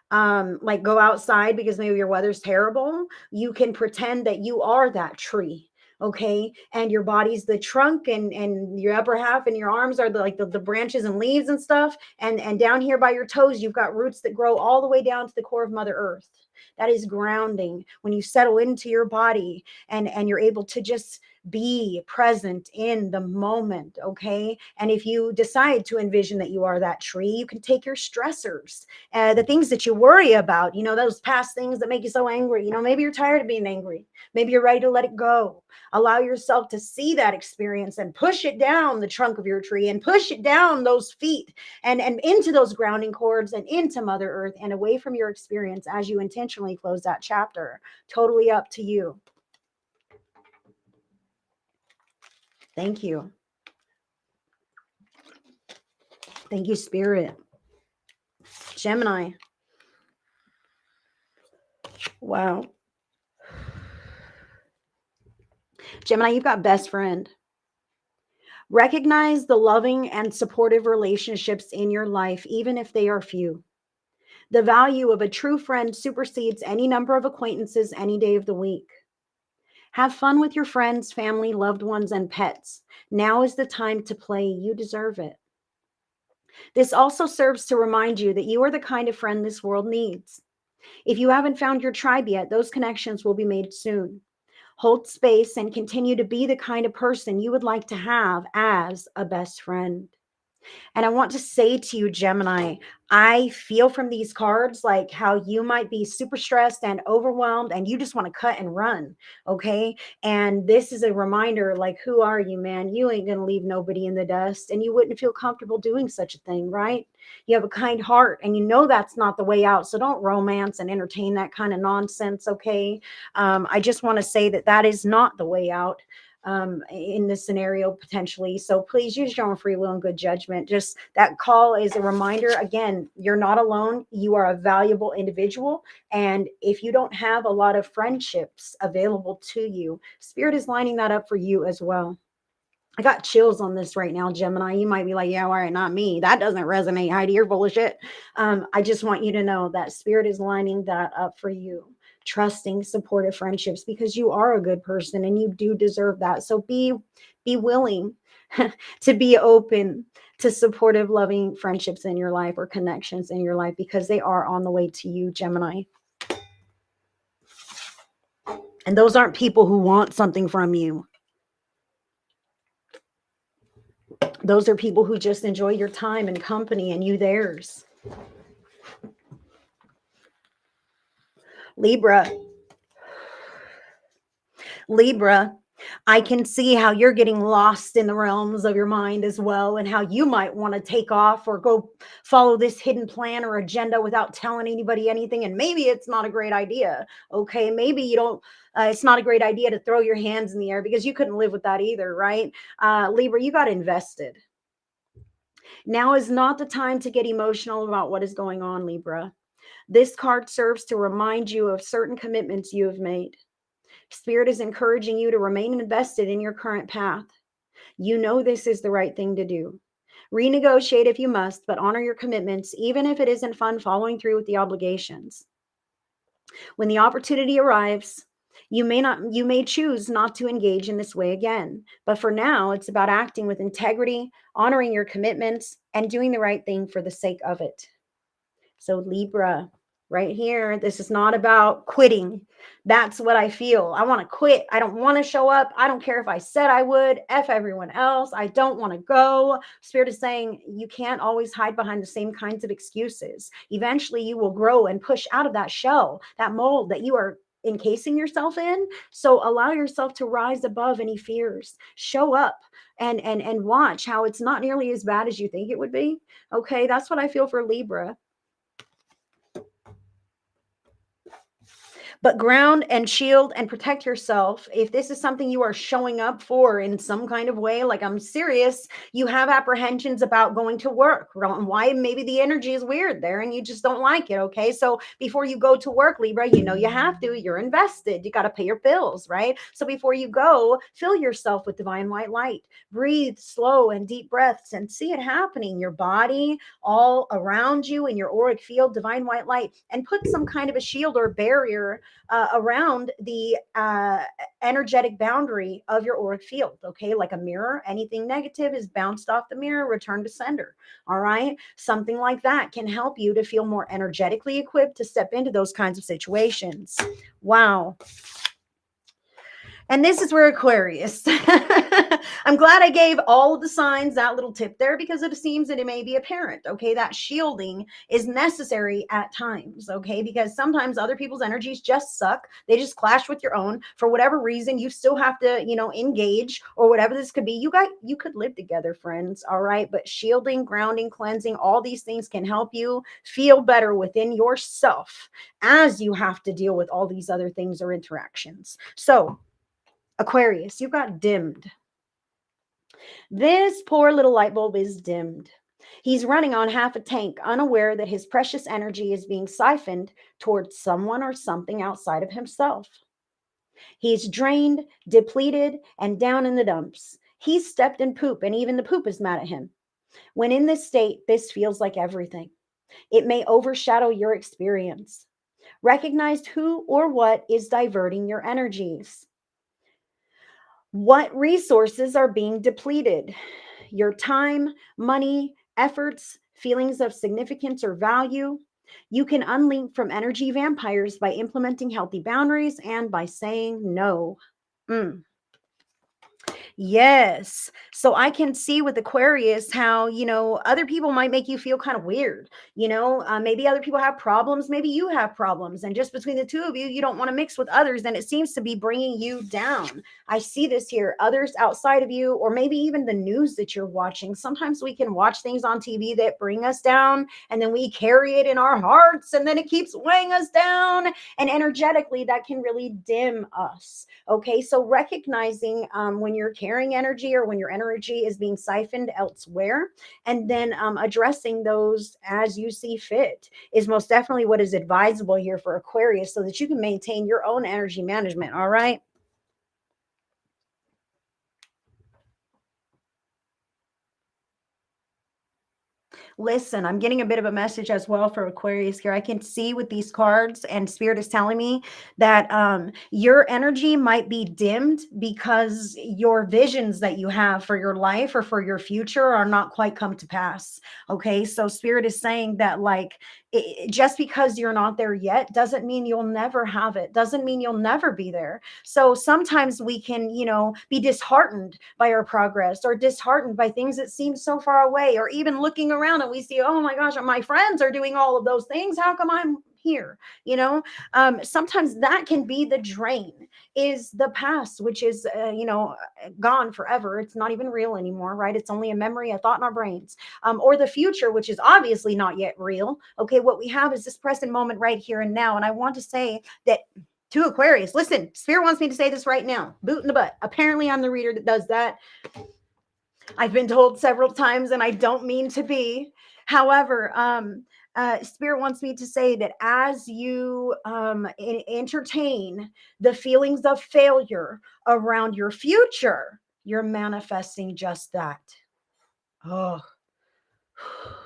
like go outside because maybe your weather's terrible, you can pretend that you are that tree. Okay. And your body's the trunk, and your upper half and your arms are the branches and leaves and stuff. And down here by your toes, you've got roots that grow all the way down to the core of Mother Earth. That is grounding when you settle into your body and you're able to just be present in the moment. Okay. And if you decide to envision that you are that tree, you can take your stressors, the things that you worry about, those past things that make you so angry. Maybe you're tired of being angry. Maybe you're ready to let it go. Allow yourself to see that experience and push it down the trunk of your tree and push it down those feet and into those grounding cords and into Mother Earth and away from your experience as you intentionally close that chapter. Totally up to you. Thank you. Thank you, Spirit. Gemini. Wow. Gemini, you've got best friend. Recognize the loving and supportive relationships in your life, even if they are few. The value of a true friend supersedes any number of acquaintances any day of the week. Have fun with your friends, family, loved ones, and pets. Now is the time to play. You deserve it. This also serves to remind you that you are the kind of friend this world needs. If you haven't found your tribe yet, those connections will be made soon. Hold space and continue to be the kind of person you would like to have as a best friend. And I want to say to you, Gemini, I feel from these cards like how you might be super stressed and overwhelmed and you just want to cut and run. Okay. And this is a reminder, like, who are you, man? You ain't going to leave nobody in the dust, and you wouldn't feel comfortable doing such a thing, right? You have a kind heart and you know that's not the way out. So don't romance and entertain that kind of nonsense. Okay. I just want to say that that is not the way out in this scenario potentially. So please use your own free will and good judgment. Just that call is a reminder. Again, you're not alone. You are a valuable individual. And if you don't have a lot of friendships available to you, Spirit is lining that up for you as well. I got chills on this right now, Gemini. You might be like, yeah, all right, not me. That doesn't resonate, Heidi. You're full of shit. I just want you to know that Spirit is lining that up for you. Trusting, supportive friendships, because you are a good person and you do deserve that. So be willing to be open to supportive, loving friendships in your life or connections in your life, because they are on the way to you, Gemini. And those aren't people who want something from you. Those are people who just enjoy your time and company and you theirs. Libra. Libra, I can see how you're getting lost in the realms of your mind as well, and how you might want to take off or go follow this hidden plan or agenda without telling anybody anything. And maybe it's not a great idea. Okay. Maybe you don't, it's not a great idea to throw your hands in the air, because you couldn't live with that either, right? Libra, you got invested. Now is not the time to get emotional about what is going on, Libra. This card serves to remind you of certain commitments you have made. Spirit is encouraging you to remain invested in your current path. You know this is the right thing to do. Renegotiate if you must, but honor your commitments, even if it isn't fun following through with the obligations. When the opportunity arrives, you may choose not to engage in this way again. But for now, it's about acting with integrity, honoring your commitments, and doing the right thing for the sake of it. So Libra, right here, this is not about quitting. That's what I feel. I want to quit. I don't want to show up. I don't care if I said I would. F everyone else. I don't want to go. Spirit is saying you can't always hide behind the same kinds of excuses. Eventually, you will grow and push out of that shell, that mold that you are encasing yourself in. So allow yourself to rise above any fears. Show up and watch how it's not nearly as bad as you think it would be. Okay, that's what I feel for Libra. But ground and shield and protect yourself. If this is something you are showing up for in some kind of way, like I'm serious, you have apprehensions about going to work, why maybe the energy is weird there and you just don't like it. Okay. So before you go to work, Libra, you know, you have to, you're invested, you got to pay your bills, right? So before you go, fill yourself with divine white light, breathe slow and deep breaths and see it happening. Your body, all around you in your auric field, divine white light, and put some kind of a shield or barrier around the energetic boundary of your auric field. Okay, like a mirror, anything negative is bounced off the mirror, return to sender. All right, something like that can help you to feel more energetically equipped to step into those kinds of situations. Wow. And this is where Aquarius. I'm glad I gave all of the signs that little tip there, because it seems that it may be apparent. Okay, that shielding is necessary at times. Okay, because sometimes other people's energies just suck. They just clash with your own for whatever reason. You still have to, you know, engage or whatever this could be. You could live together, friends. All right, but shielding, grounding, cleansing, all these things can help you feel better within yourself as you have to deal with all these other things or interactions. So Aquarius, you got dimmed. This poor little light bulb is dimmed. He's running on half a tank, unaware that his precious energy is being siphoned towards someone or something outside of himself. He's drained, depleted, and down in the dumps. He's stepped in poop, and even the poop is mad at him. When in this state, this feels like everything. It may overshadow your experience. Recognize who or what is diverting your energies. What resources are being depleted? Your time, money, efforts, feelings of significance or value. You can unlink from energy vampires by implementing healthy boundaries and by saying no. Mm. Yes. So I can see with Aquarius how, you know, other people might make you feel kind of weird. You know, maybe other people have problems. Maybe you have problems. And just between the two of you, you don't want to mix with others. And it seems to be bringing you down. I see this here. Others outside of you, or maybe even the news that you're watching. Sometimes we can watch things on TV that bring us down, and then we carry it in our hearts, and then it keeps weighing us down. And energetically, that can really dim us. Okay. So recognizing when you're carrying energy or when your energy is being siphoned elsewhere, and then addressing those as you see fit is most definitely what is advisable here for Aquarius, so that you can maintain your own energy management. All right. Listen, I'm getting a bit of a message as well for Aquarius here. I can see with these cards, and Spirit is telling me that your energy might be dimmed because your visions that you have for your life or for your future are not quite come to pass. Okay, so Spirit is saying that, like, just because you're not there yet doesn't mean you'll never have it, doesn't mean you'll never be there. So sometimes we can, be disheartened by our progress, or disheartened by things that seem so far away, or even looking around and we see, oh my gosh, my friends are doing all of those things. How come I'm here? Sometimes that can be the drain, is the past, which is, gone forever. It's not even real anymore, right? It's only a memory, a thought in our brains. Or the future, which is obviously not yet real. Okay, what we have is this present moment right here and now. And I want to say that to Aquarius, listen, Spirit wants me to say this right now. Boot in the butt. Apparently, I'm the reader that does that. I've been told several times, and I don't mean to be. However, Spirit wants me to say that as you entertain the feelings of failure around your future, you're manifesting just that. Oh,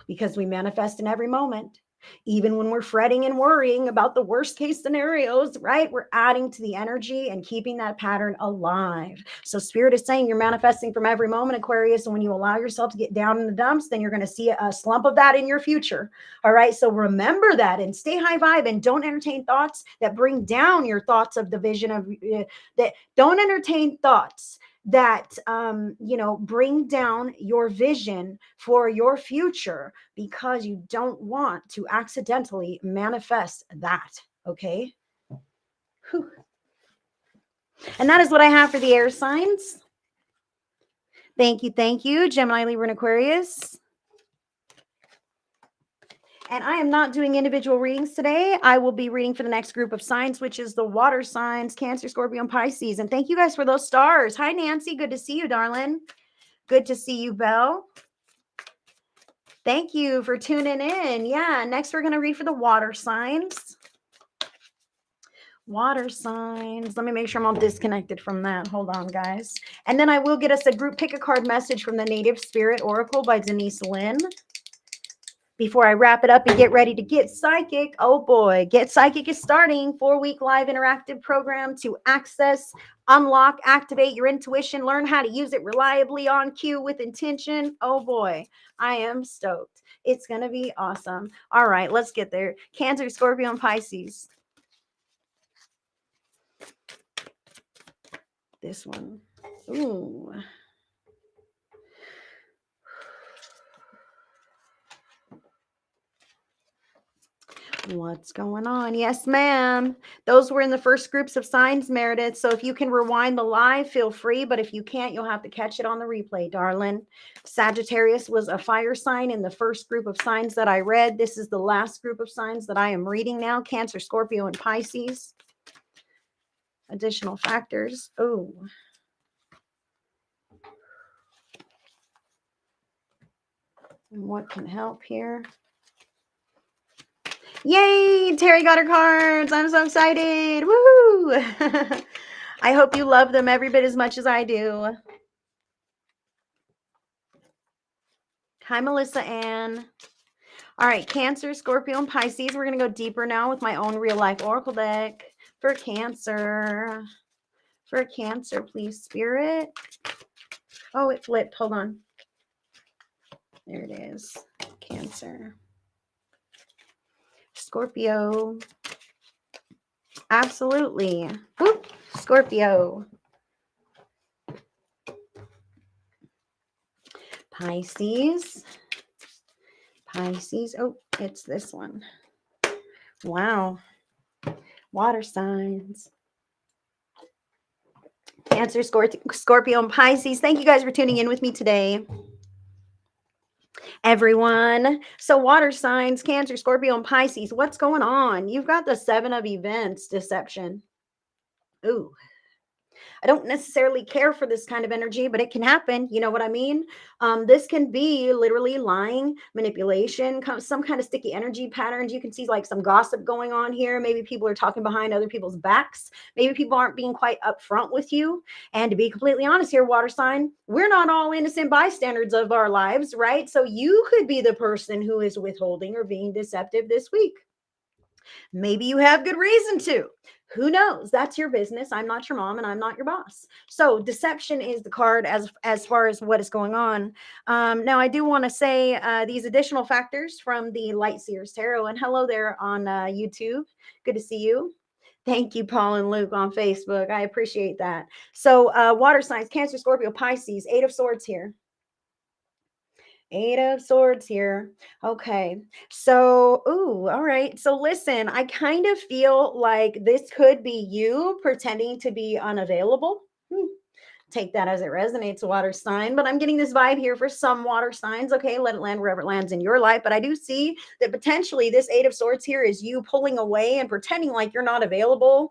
because we manifest in every moment. Even when we're fretting and worrying about the worst case scenarios, right? We're adding to the energy and keeping that pattern alive. So Spirit is saying you're manifesting from every moment, Aquarius. And when you allow yourself to get down in the dumps, then you're going to see a slump of that in your future. All right. So remember that and stay high vibe, and don't entertain thoughts that bring down your thoughts of the vision of that. Don't entertain thoughts that bring down your vision for your future, because you don't want to accidentally manifest that. Okay. Whew. And that is what I have for the air signs. Thank you, Gemini, Libra, and Aquarius. And I am not doing individual readings today. I will be reading for the next group of signs, which is the water signs, Cancer, Scorpio, and Pisces. And thank you guys for those stars. Hi, Nancy. Good to see you, darling. Good to see you, Belle. Thank you for tuning in. Yeah, next we're going to read for the water signs. Water signs. Let me make sure I'm all disconnected from that. Hold on, guys. And then I will get us a group pick a card message from the Native Spirit Oracle by Denise Lynn. Before I wrap it up and get ready to get psychic. Oh boy, Get Psychic is starting. 4-week live interactive program to access, unlock, activate your intuition, learn how to use it reliably on cue with intention. Oh boy, I am stoked. It's going to be awesome. All right, let's get there. Cancer, Scorpio, and Pisces. This one. Ooh. What's going on? Yes, ma'am. Those were in the first groups of signs, Meredith. So if you can rewind the live, feel free. But if you can't, you'll have to catch it on the replay, darling. Sagittarius was a fire sign in the first group of signs that I read. This is the last group of signs that I am reading now. Cancer, Scorpio, and Pisces. Additional factors. Oh. And what can help here? Yay! Terry got her cards. I'm so excited. Woohoo! I hope you love them every bit as much as I do. Hi, Melissa Ann. All right, Cancer, Scorpio, and Pisces. We're going to go deeper now with my own real life oracle deck for Cancer. For Cancer, please, Spirit. Oh, it flipped. Hold on. There it is. Cancer. Scorpio. Absolutely. Whoop. Scorpio. Pisces. Pisces. Oh, it's this one. Wow. Water signs. Cancer, Scorpio, and Pisces. Thank you guys for tuning in with me today, everyone. So water signs, Cancer, Scorpio, and Pisces. What's going on? You've got the 7 of Events, Deception. Ooh. I don't necessarily care for this kind of energy, but it can happen. You know what I mean? This can be literally lying, manipulation, some kind of sticky energy patterns. You can see like some gossip going on here. Maybe people are talking behind other people's backs. Maybe people aren't being quite upfront with you. And to be completely honest here, water sign, we're not all innocent bystanders of our lives, right? So you could be the person who is withholding or being deceptive this week. Maybe you have good reason to. Who knows? That's your business. I'm not your mom and I'm not your boss. So deception is the card as far as what is going on. Now I do want to say these additional factors from the Light Seers Tarot. And hello there on YouTube. Good to see you. Thank you, Paul and Luke on Facebook. I appreciate that. So water signs, Cancer, Scorpio, Pisces, Eight of Swords here. Eight of Swords here. Okay. So, ooh, all right. So listen, I kind of feel like this could be you pretending to be unavailable. Take that as it resonates, water sign. But I'm getting this vibe here for some water signs. Okay, let it land wherever it lands in your life. But I do see that potentially this Eight of Swords here is you pulling away and pretending like you're not available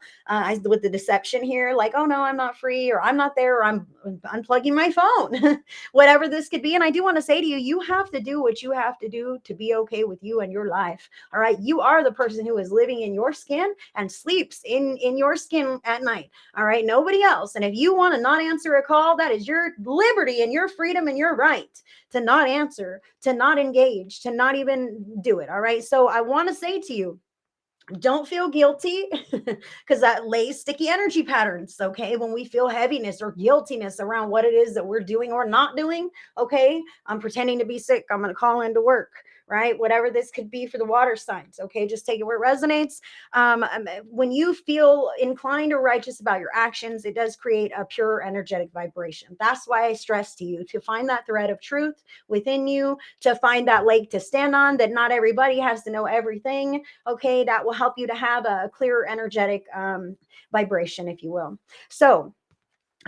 with the deception here. Like, oh no, I'm not free, or I'm not there, or I'm unplugging my phone, whatever this could be. And I do want to say to you, you have to do what you have to do to be okay with you and your life. All right. You are the person who is living in your skin and sleeps in your skin at night. All right. Nobody else. And if you want to not answer a call, that is your liberty and your freedom and your right to not answer, to not engage, to not even do it. All right. So I want to say to you, don't feel guilty because that lays sticky energy patterns. Okay. When we feel heaviness or guiltiness around what it is that we're doing or not doing, okay, I'm pretending to be sick. I'm going to call into work, right? Whatever this could be for the water signs. Okay. Just take it where it resonates. When you feel inclined or righteous about your actions, it does create a pure energetic vibration. That's why I stress to you to find that thread of truth within you, to find that lake to stand on, that not everybody has to know everything. Okay. That will help you to have a clearer energetic vibration, if you will. So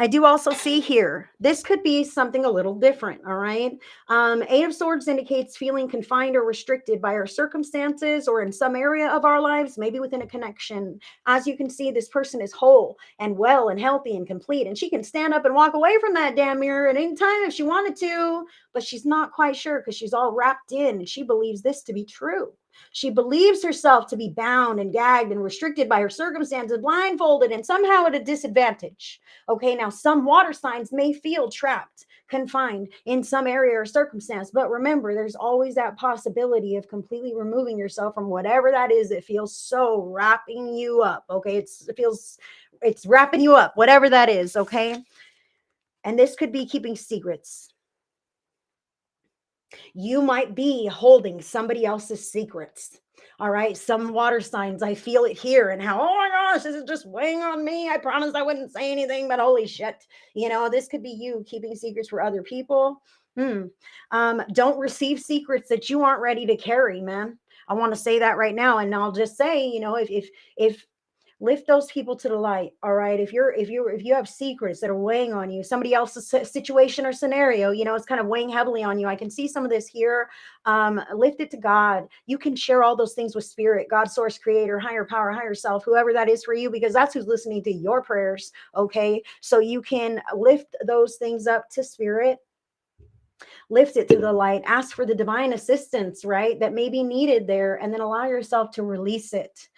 I do also see here, this could be something a little different. All right. Eight of Swords indicates feeling confined or restricted by our circumstances or in some area of our lives, maybe within a connection. As you can see, this person is whole and well and healthy and complete, and she can stand up and walk away from that damn mirror at any time if she wanted to, but she's not quite sure because she's all wrapped in and she believes this to be true. She believes herself to be bound and gagged and restricted by her circumstances, blindfolded and somehow at a disadvantage. Okay, now some water signs may feel trapped, confined in some area or circumstance, but remember, there's always that possibility of completely removing yourself from whatever that is that feels so wrapping you up. Okay, it's wrapping you up, whatever that is. Okay, and this could be keeping secrets. You might be holding somebody else's secrets. All right. Some water signs, I feel it here, and how, oh my gosh, this is just weighing on me. I promised I wouldn't say anything, but holy shit. This could be you keeping secrets for other people. Don't receive secrets that you aren't ready to carry, man. I want to say that right now. And I'll just say, if lift those people to the light. All right, if you have secrets that are weighing on you, somebody else's situation or scenario, it's kind of weighing heavily on you. I can see some of this here. Lift it to God. You can share all those things with spirit, God, source, creator, higher power, higher self, whoever that is for you, because that's who's listening to your prayers. Okay, so you can lift those things up to spirit, lift it to the light, ask for the divine assistance, right, that may be needed there, and then allow yourself to release it.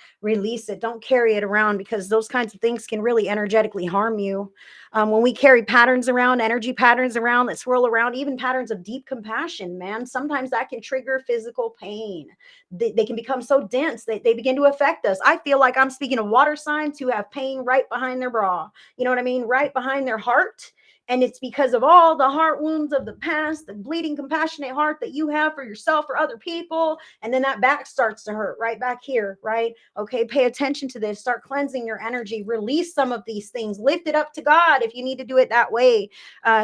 Don't carry it around, because those kinds of things can really energetically harm you. When we carry patterns around, energy patterns around that swirl around, even patterns of deep compassion, man, sometimes that can trigger physical pain. They can become so dense that they begin to affect us. I feel like I'm speaking of water signs who have pain right behind their bra, you know what I mean, right behind their heart. And it's because of all the heart wounds of the past, the bleeding, compassionate heart that you have for yourself or other people. And then that back starts to hurt right back here, right? Okay, pay attention to this. Start cleansing your energy. Release some of these things. Lift it up to God if you need to do it that way,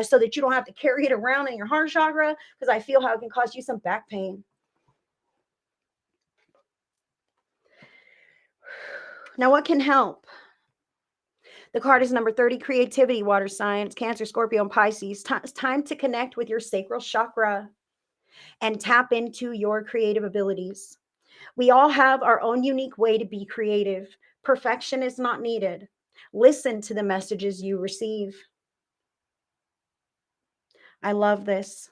so that you don't have to carry it around in your heart chakra, because I feel how it can cause you some back pain. Now, what can help? The card is number 30, creativity, water signs, Cancer, Scorpio, and Pisces. It's time to connect with your sacral chakra and tap into your creative abilities. We all have our own unique way to be creative. Perfection is not needed. Listen to the messages you receive. I love this.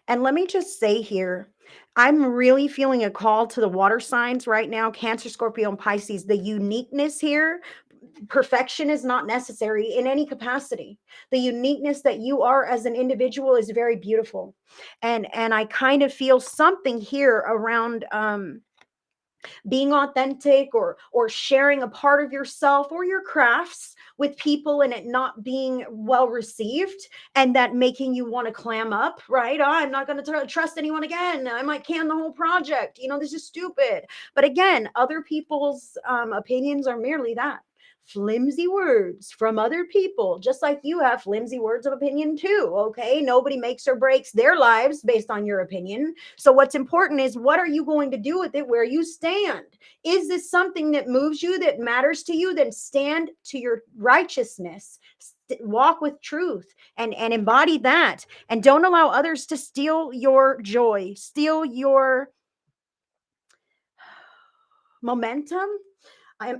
And let me just say here, I'm really feeling a call to the water signs right now, Cancer, Scorpio, and Pisces. The uniqueness here, perfection is not necessary in any capacity. The uniqueness that you are as an individual is very beautiful. And I kind of feel something here around being authentic, or sharing a part of yourself or your crafts with people, and it not being well received, and that making you want to clam up, right? Oh, I'm not going to trust anyone again. I might can the whole project. This is stupid. But again, other people's opinions are merely that, flimsy words from other people, just like you have flimsy words of opinion too. Okay, nobody makes or breaks their lives based on your opinion. So what's important is, what are you going to do with it where you stand? Is this something that moves you, that matters to you? Then stand to your righteousness, walk with truth, and embody that, and don't allow others to steal your joy, steal your momentum,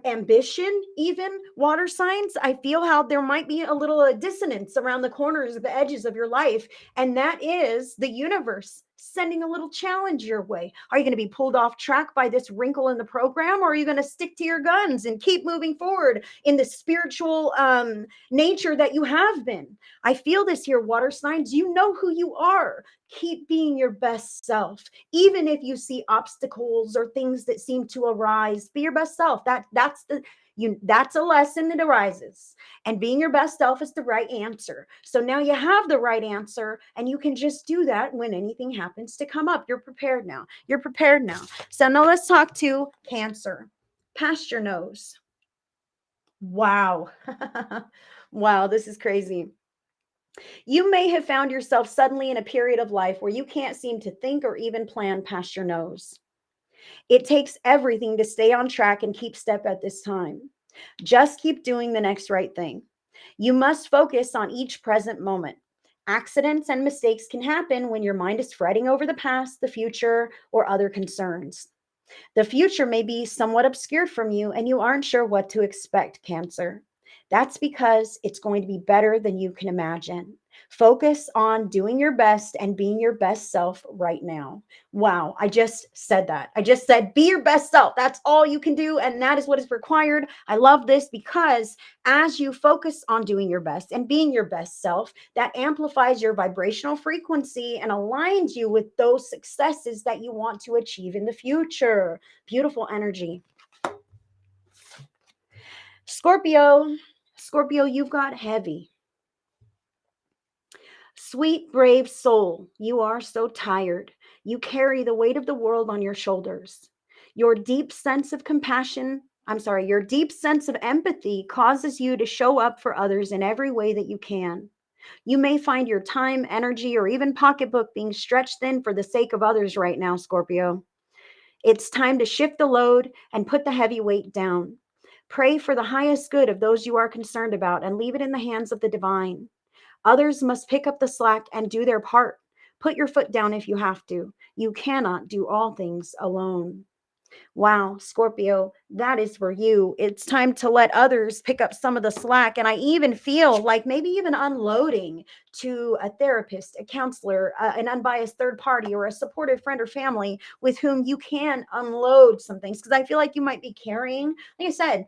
ambition. Even water signs, I feel how there might be a little dissonance around the corners, the edges of your life, and that is the universe sending a little challenge your way. Are you going to be pulled off track by this wrinkle in the program, or are you going to stick to your guns and keep moving forward in the spiritual nature that you have been? I feel this here, water signs. You know who you are. Keep being your best self, even if you see obstacles or things that seem to arise. Be your best self. That's a lesson that arises, and being your best self is the right answer. So now you have the right answer, and you can just do that when anything happens to come up. You're prepared now. You're prepared now. So now let's talk to Cancer. Past your nose. Wow. Wow, this is crazy. You may have found yourself suddenly in a period of life where you can't seem to think or even plan past your nose. It takes everything to stay on track and keep step at this time. Just keep doing the next right thing. You must focus on each present moment. Accidents and mistakes can happen when your mind is fretting over the past, the future, or other concerns. The future may be somewhat obscured from you, and you aren't sure what to expect, Cancer. That's because it's going to be better than you can imagine. Focus on doing your best and being your best self right now. Wow, I just said that. I just said, be your best self. That's all you can do, and that is what is required. I love this, because as you focus on doing your best and being your best self, that amplifies your vibrational frequency and aligns you with those successes that you want to achieve in the future. Beautiful energy. Scorpio. Scorpio, you've got heavy. Sweet, brave soul, you are so tired. You carry the weight of the world on your shoulders. Your deep sense of your deep sense of empathy causes you to show up for others in every way that you can. You may find your time, energy, or even pocketbook being stretched thin for the sake of others right now, Scorpio. It's time to shift the load and put the heavy weight down. Pray for the highest good of those you are concerned about and leave it in the hands of the divine. Others must pick up the slack and do their part. Put your foot down if you have to. You cannot do all things alone. Wow, Scorpio, that is for you. It's time to let others pick up some of the slack. And I even feel like maybe even unloading to a therapist, a counselor, an unbiased third party, or a supportive friend or family with whom you can unload some things. Because I feel like you might be carrying, like I said,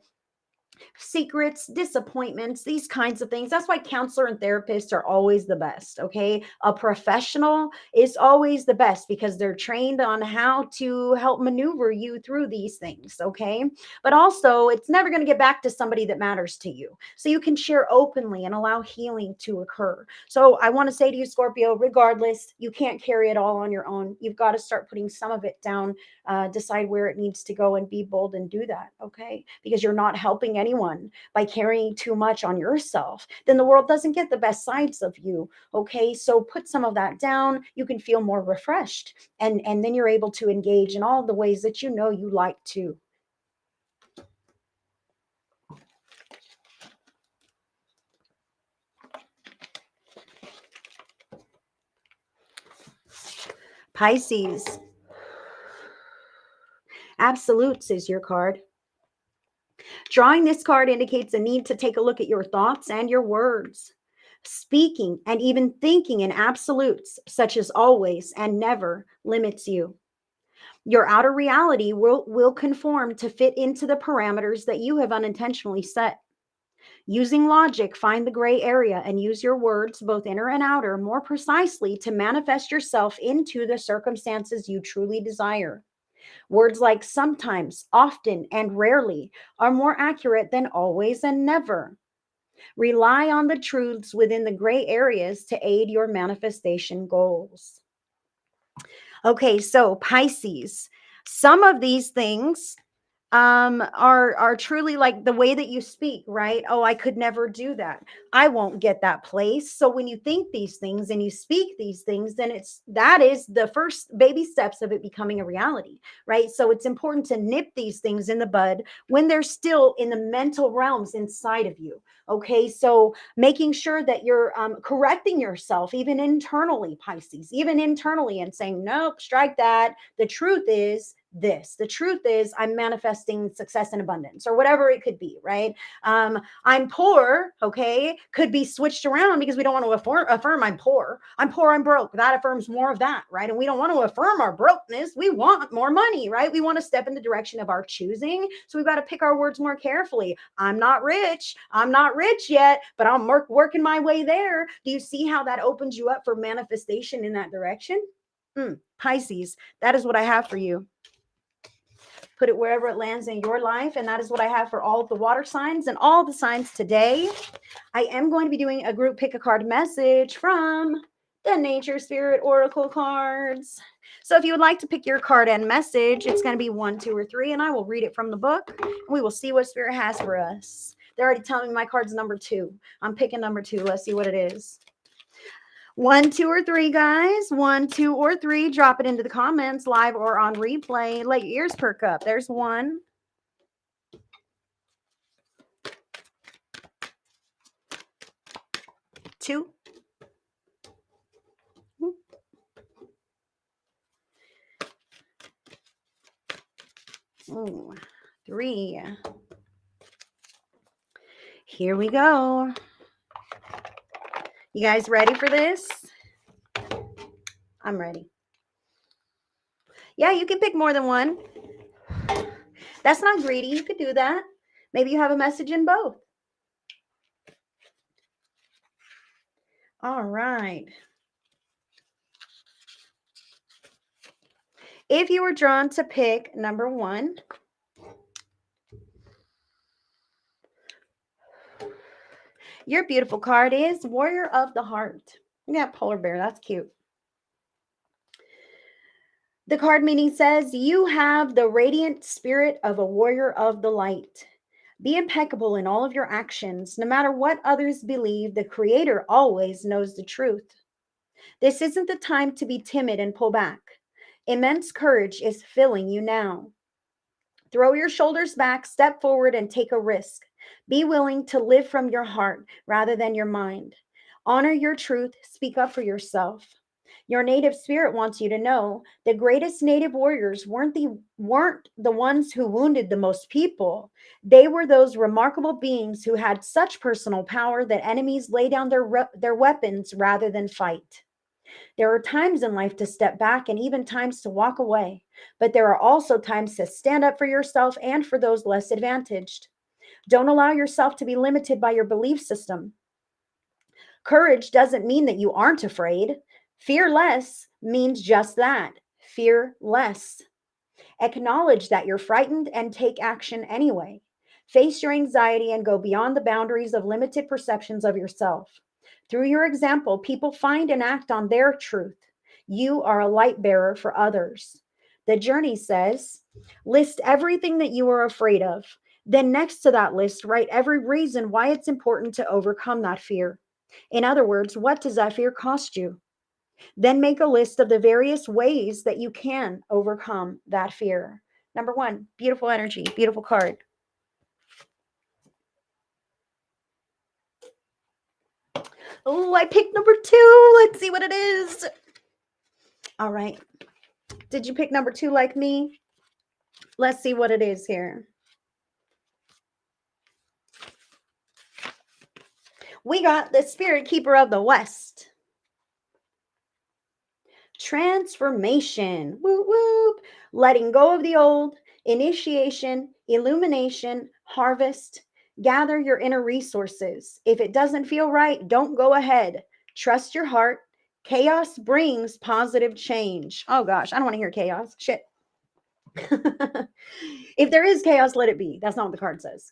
secrets, disappointments, these kinds of things. That's why counselor and therapists are always the best. Okay. A professional is always the best because they're trained on how to help maneuver you through these things. Okay. But also, it's never going to get back to somebody that matters to you. So you can share openly and allow healing to occur. So I want to say to you, Scorpio, regardless, you can't carry it all on your own. You've got to start putting some of it down, decide where it needs to go, and be bold and do that. Okay. Because you're not helping anyone by carrying too much on yourself. Then the world doesn't get the best sides of you. Okay. So put some of that down. You can feel more refreshed, and then you're able to engage in all the ways that you know you like to. Pisces. Absolutes is your card. Drawing this card indicates a need to take a look at your thoughts and your words. Speaking and even thinking in absolutes, such as always and never, limits you. Your outer reality will conform to fit into the parameters that you have unintentionally set. Using logic, find the gray area and use your words, both inner and outer, more precisely to manifest yourself into the circumstances you truly desire. Words like sometimes, often, and rarely are more accurate than always and never. Rely on the truths within the gray areas to aid your manifestation goals. Okay, so Pisces, some of these things are truly like the way that you speak, right? Oh, I could never do that. I won't get that place. So when you think these things and you speak these things, then that is the first baby steps of it becoming a reality, right? So it's important to nip these things in the bud when they're still in the mental realms inside of you. Okay, so making sure that you're correcting yourself, even internally, Pisces, even internally, and saying, nope, strike that. The truth is this. The truth is, I'm manifesting success and abundance, or whatever it could be, right? I'm poor, okay, could be switched around because we don't want to affirm I'm poor. I'm poor, I'm broke. That affirms more of that, right? And we don't want to affirm our brokenness. We want more money, right? We want to step in the direction of our choosing. So we've got to pick our words more carefully. I'm not rich. I'm not rich yet, but I'm working my way there. Do you see how that opens you up for manifestation in that direction? Pisces, that is what I have for you. Put it wherever it lands in your life. And that is what I have for all of the water signs and all the signs today. I am going to be doing a group pick a card message from the Nature Spirit Oracle cards. So if you would like to pick your card and message, it's going to be 1, 2, or 3, and I will read it from the book. And we will see what Spirit has for us. They're already telling me my card's number 2. I'm picking number 2. Let's see what it is. 1, 2, or 3, guys. 1, 2, or 3. Drop it into the comments, live or on replay. Let your ears perk up. There's 1. 2. Ooh, 3. Here we go. You guys ready for this? I'm ready. Yeah, you can pick more than one. That's not greedy. You could do that. Maybe you have a message in both. All right. If you were drawn to pick number 1, your beautiful card is Warrior of the Heart. Yeah, polar bear. That's cute. The card meaning says, you have the radiant spirit of a warrior of the light. Be impeccable in all of your actions. No matter what others believe, the Creator always knows the truth. This isn't the time to be timid and pull back. Immense courage is filling you now. Throw your shoulders back, step forward, and take a risk. Be willing to live from your heart rather than your mind. Honor your truth, speak up for yourself. Your native spirit wants you to know the greatest native warriors weren't the ones who wounded the most people. They were those remarkable beings who had such personal power that enemies lay down their weapons rather than fight. There are times in life to step back and even times to walk away, but there are also times to stand up for yourself and for those less advantaged. Don't allow yourself to be limited by your belief system. Courage doesn't mean that you aren't afraid. Fearless means just that, fear less. Acknowledge that you're frightened and take action anyway. Face your anxiety and go beyond the boundaries of limited perceptions of yourself. Through your example, people find and act on their truth. You are a light bearer for others. The journey says, list everything that you are afraid of. Then next to that list, write every reason why it's important to overcome that fear. In other words, what does that fear cost you? Then make a list of the various ways that you can overcome that fear. Number 1, beautiful energy, beautiful card. Oh, I picked number 2. Let's see what it is. All right. Did you pick number 2 like me? Let's see what it is here. We got the Spirit Keeper of the West. Transformation. Whoop, whoop. Letting go of the old. Initiation. Illumination. Harvest. Gather your inner resources. If it doesn't feel right, don't go ahead. Trust your heart. Chaos brings positive change. Oh gosh, I don't want to hear chaos. Shit. If there is chaos, let it be. That's not what the card says.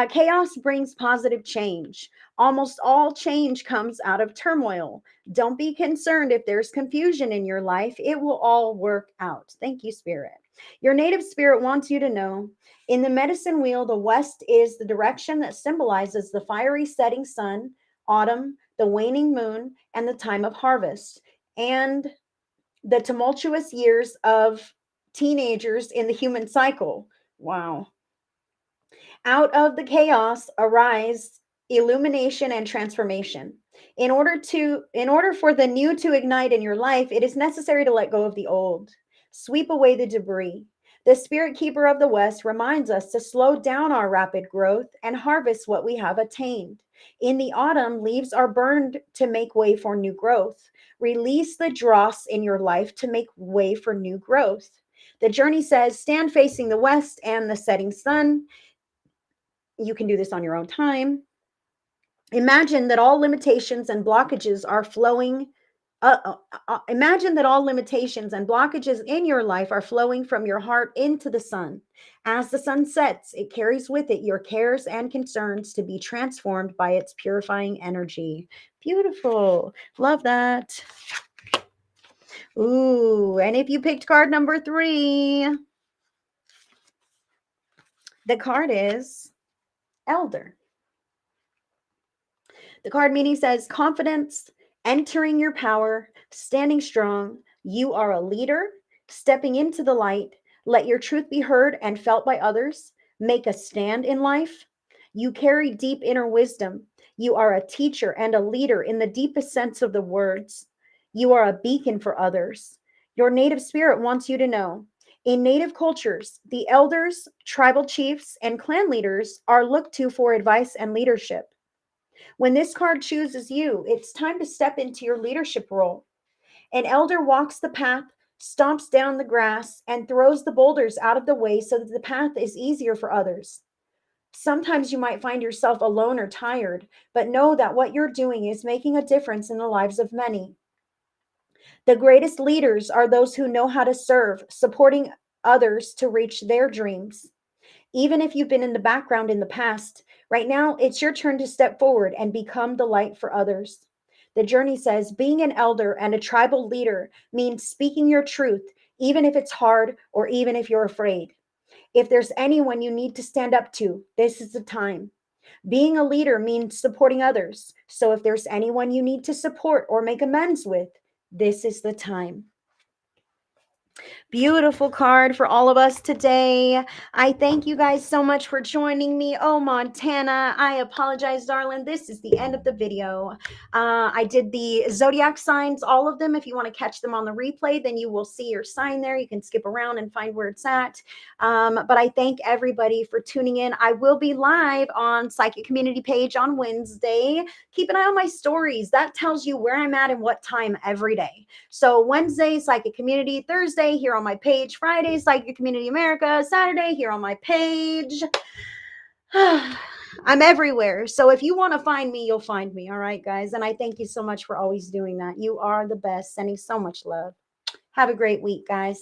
Chaos brings positive change. Almost all change comes out of turmoil. Don't be concerned if there's confusion in your life. It will all work out. Thank you, Spirit. Your native spirit wants you to know in the medicine wheel, the west is the direction that symbolizes the fiery setting sun, autumn, the waning moon, and the time of harvest, and the tumultuous years of teenagers in the human cycle. Wow. Out of the chaos arise illumination and transformation. In order for the new to ignite in your life, it is necessary to let go of the old. Sweep away the debris. The Spirit Keeper of the West reminds us to slow down our rapid growth and harvest what we have attained. In the autumn, leaves are burned to make way for new growth. Release the dross in your life to make way for new growth. The journey says, stand facing the west and the setting sun. You can do this on your own time. Imagine that all limitations and blockages are flowing. Imagine that all limitations and blockages in your life are flowing from your heart into the sun. As the sun sets, it carries with it your cares and concerns to be transformed by its purifying energy. Beautiful. Love that. Ooh, and if you picked card number 3, the card is Elder. The card meaning says confidence, entering your power, standing strong. You are a leader, stepping into the light. Let your truth be heard and felt by others. Make a stand in life. You carry deep inner wisdom. You are a teacher and a leader in the deepest sense of the words. You are a beacon for others. Your native spirit wants you to know. In native cultures, the elders, tribal chiefs, and clan leaders are looked to for advice and leadership. When this card chooses you, it's time to step into your leadership role. An elder walks the path, stomps down the grass, and throws the boulders out of the way so that the path is easier for others. Sometimes you might find yourself alone or tired, but know that what you're doing is making a difference in the lives of many. The greatest leaders are those who know how to serve, supporting others to reach their dreams. Even if you've been in the background in the past, right now it's your turn to step forward and become the light for others. The journey says being an elder and a tribal leader means speaking your truth, even if it's hard or even if you're afraid. If there's anyone you need to stand up to, this is the time. Being a leader means supporting others. So if there's anyone you need to support or make amends with, this is the time. Beautiful card for all of us today. I thank you guys so much for joining me. Oh, Montana, I apologize, darling. This is the end of the video. I did the Zodiac signs, all of them. If you want to catch them on the replay, then you will see your sign there. You can skip around and find where it's at. But I thank everybody for tuning in. I will be live on Psychic Community page on Wednesday. Keep an eye on my stories. That tells you where I'm at and what time every day. So Wednesday, Psychic Community. Thursday, here on my page. Friday, Psychic Community America. Saturday, here on my page. I'm everywhere. So if you want to find me, you'll find me. All right, guys. And I thank you so much for always doing that. You are the best. Sending so much love. Have a great week, guys.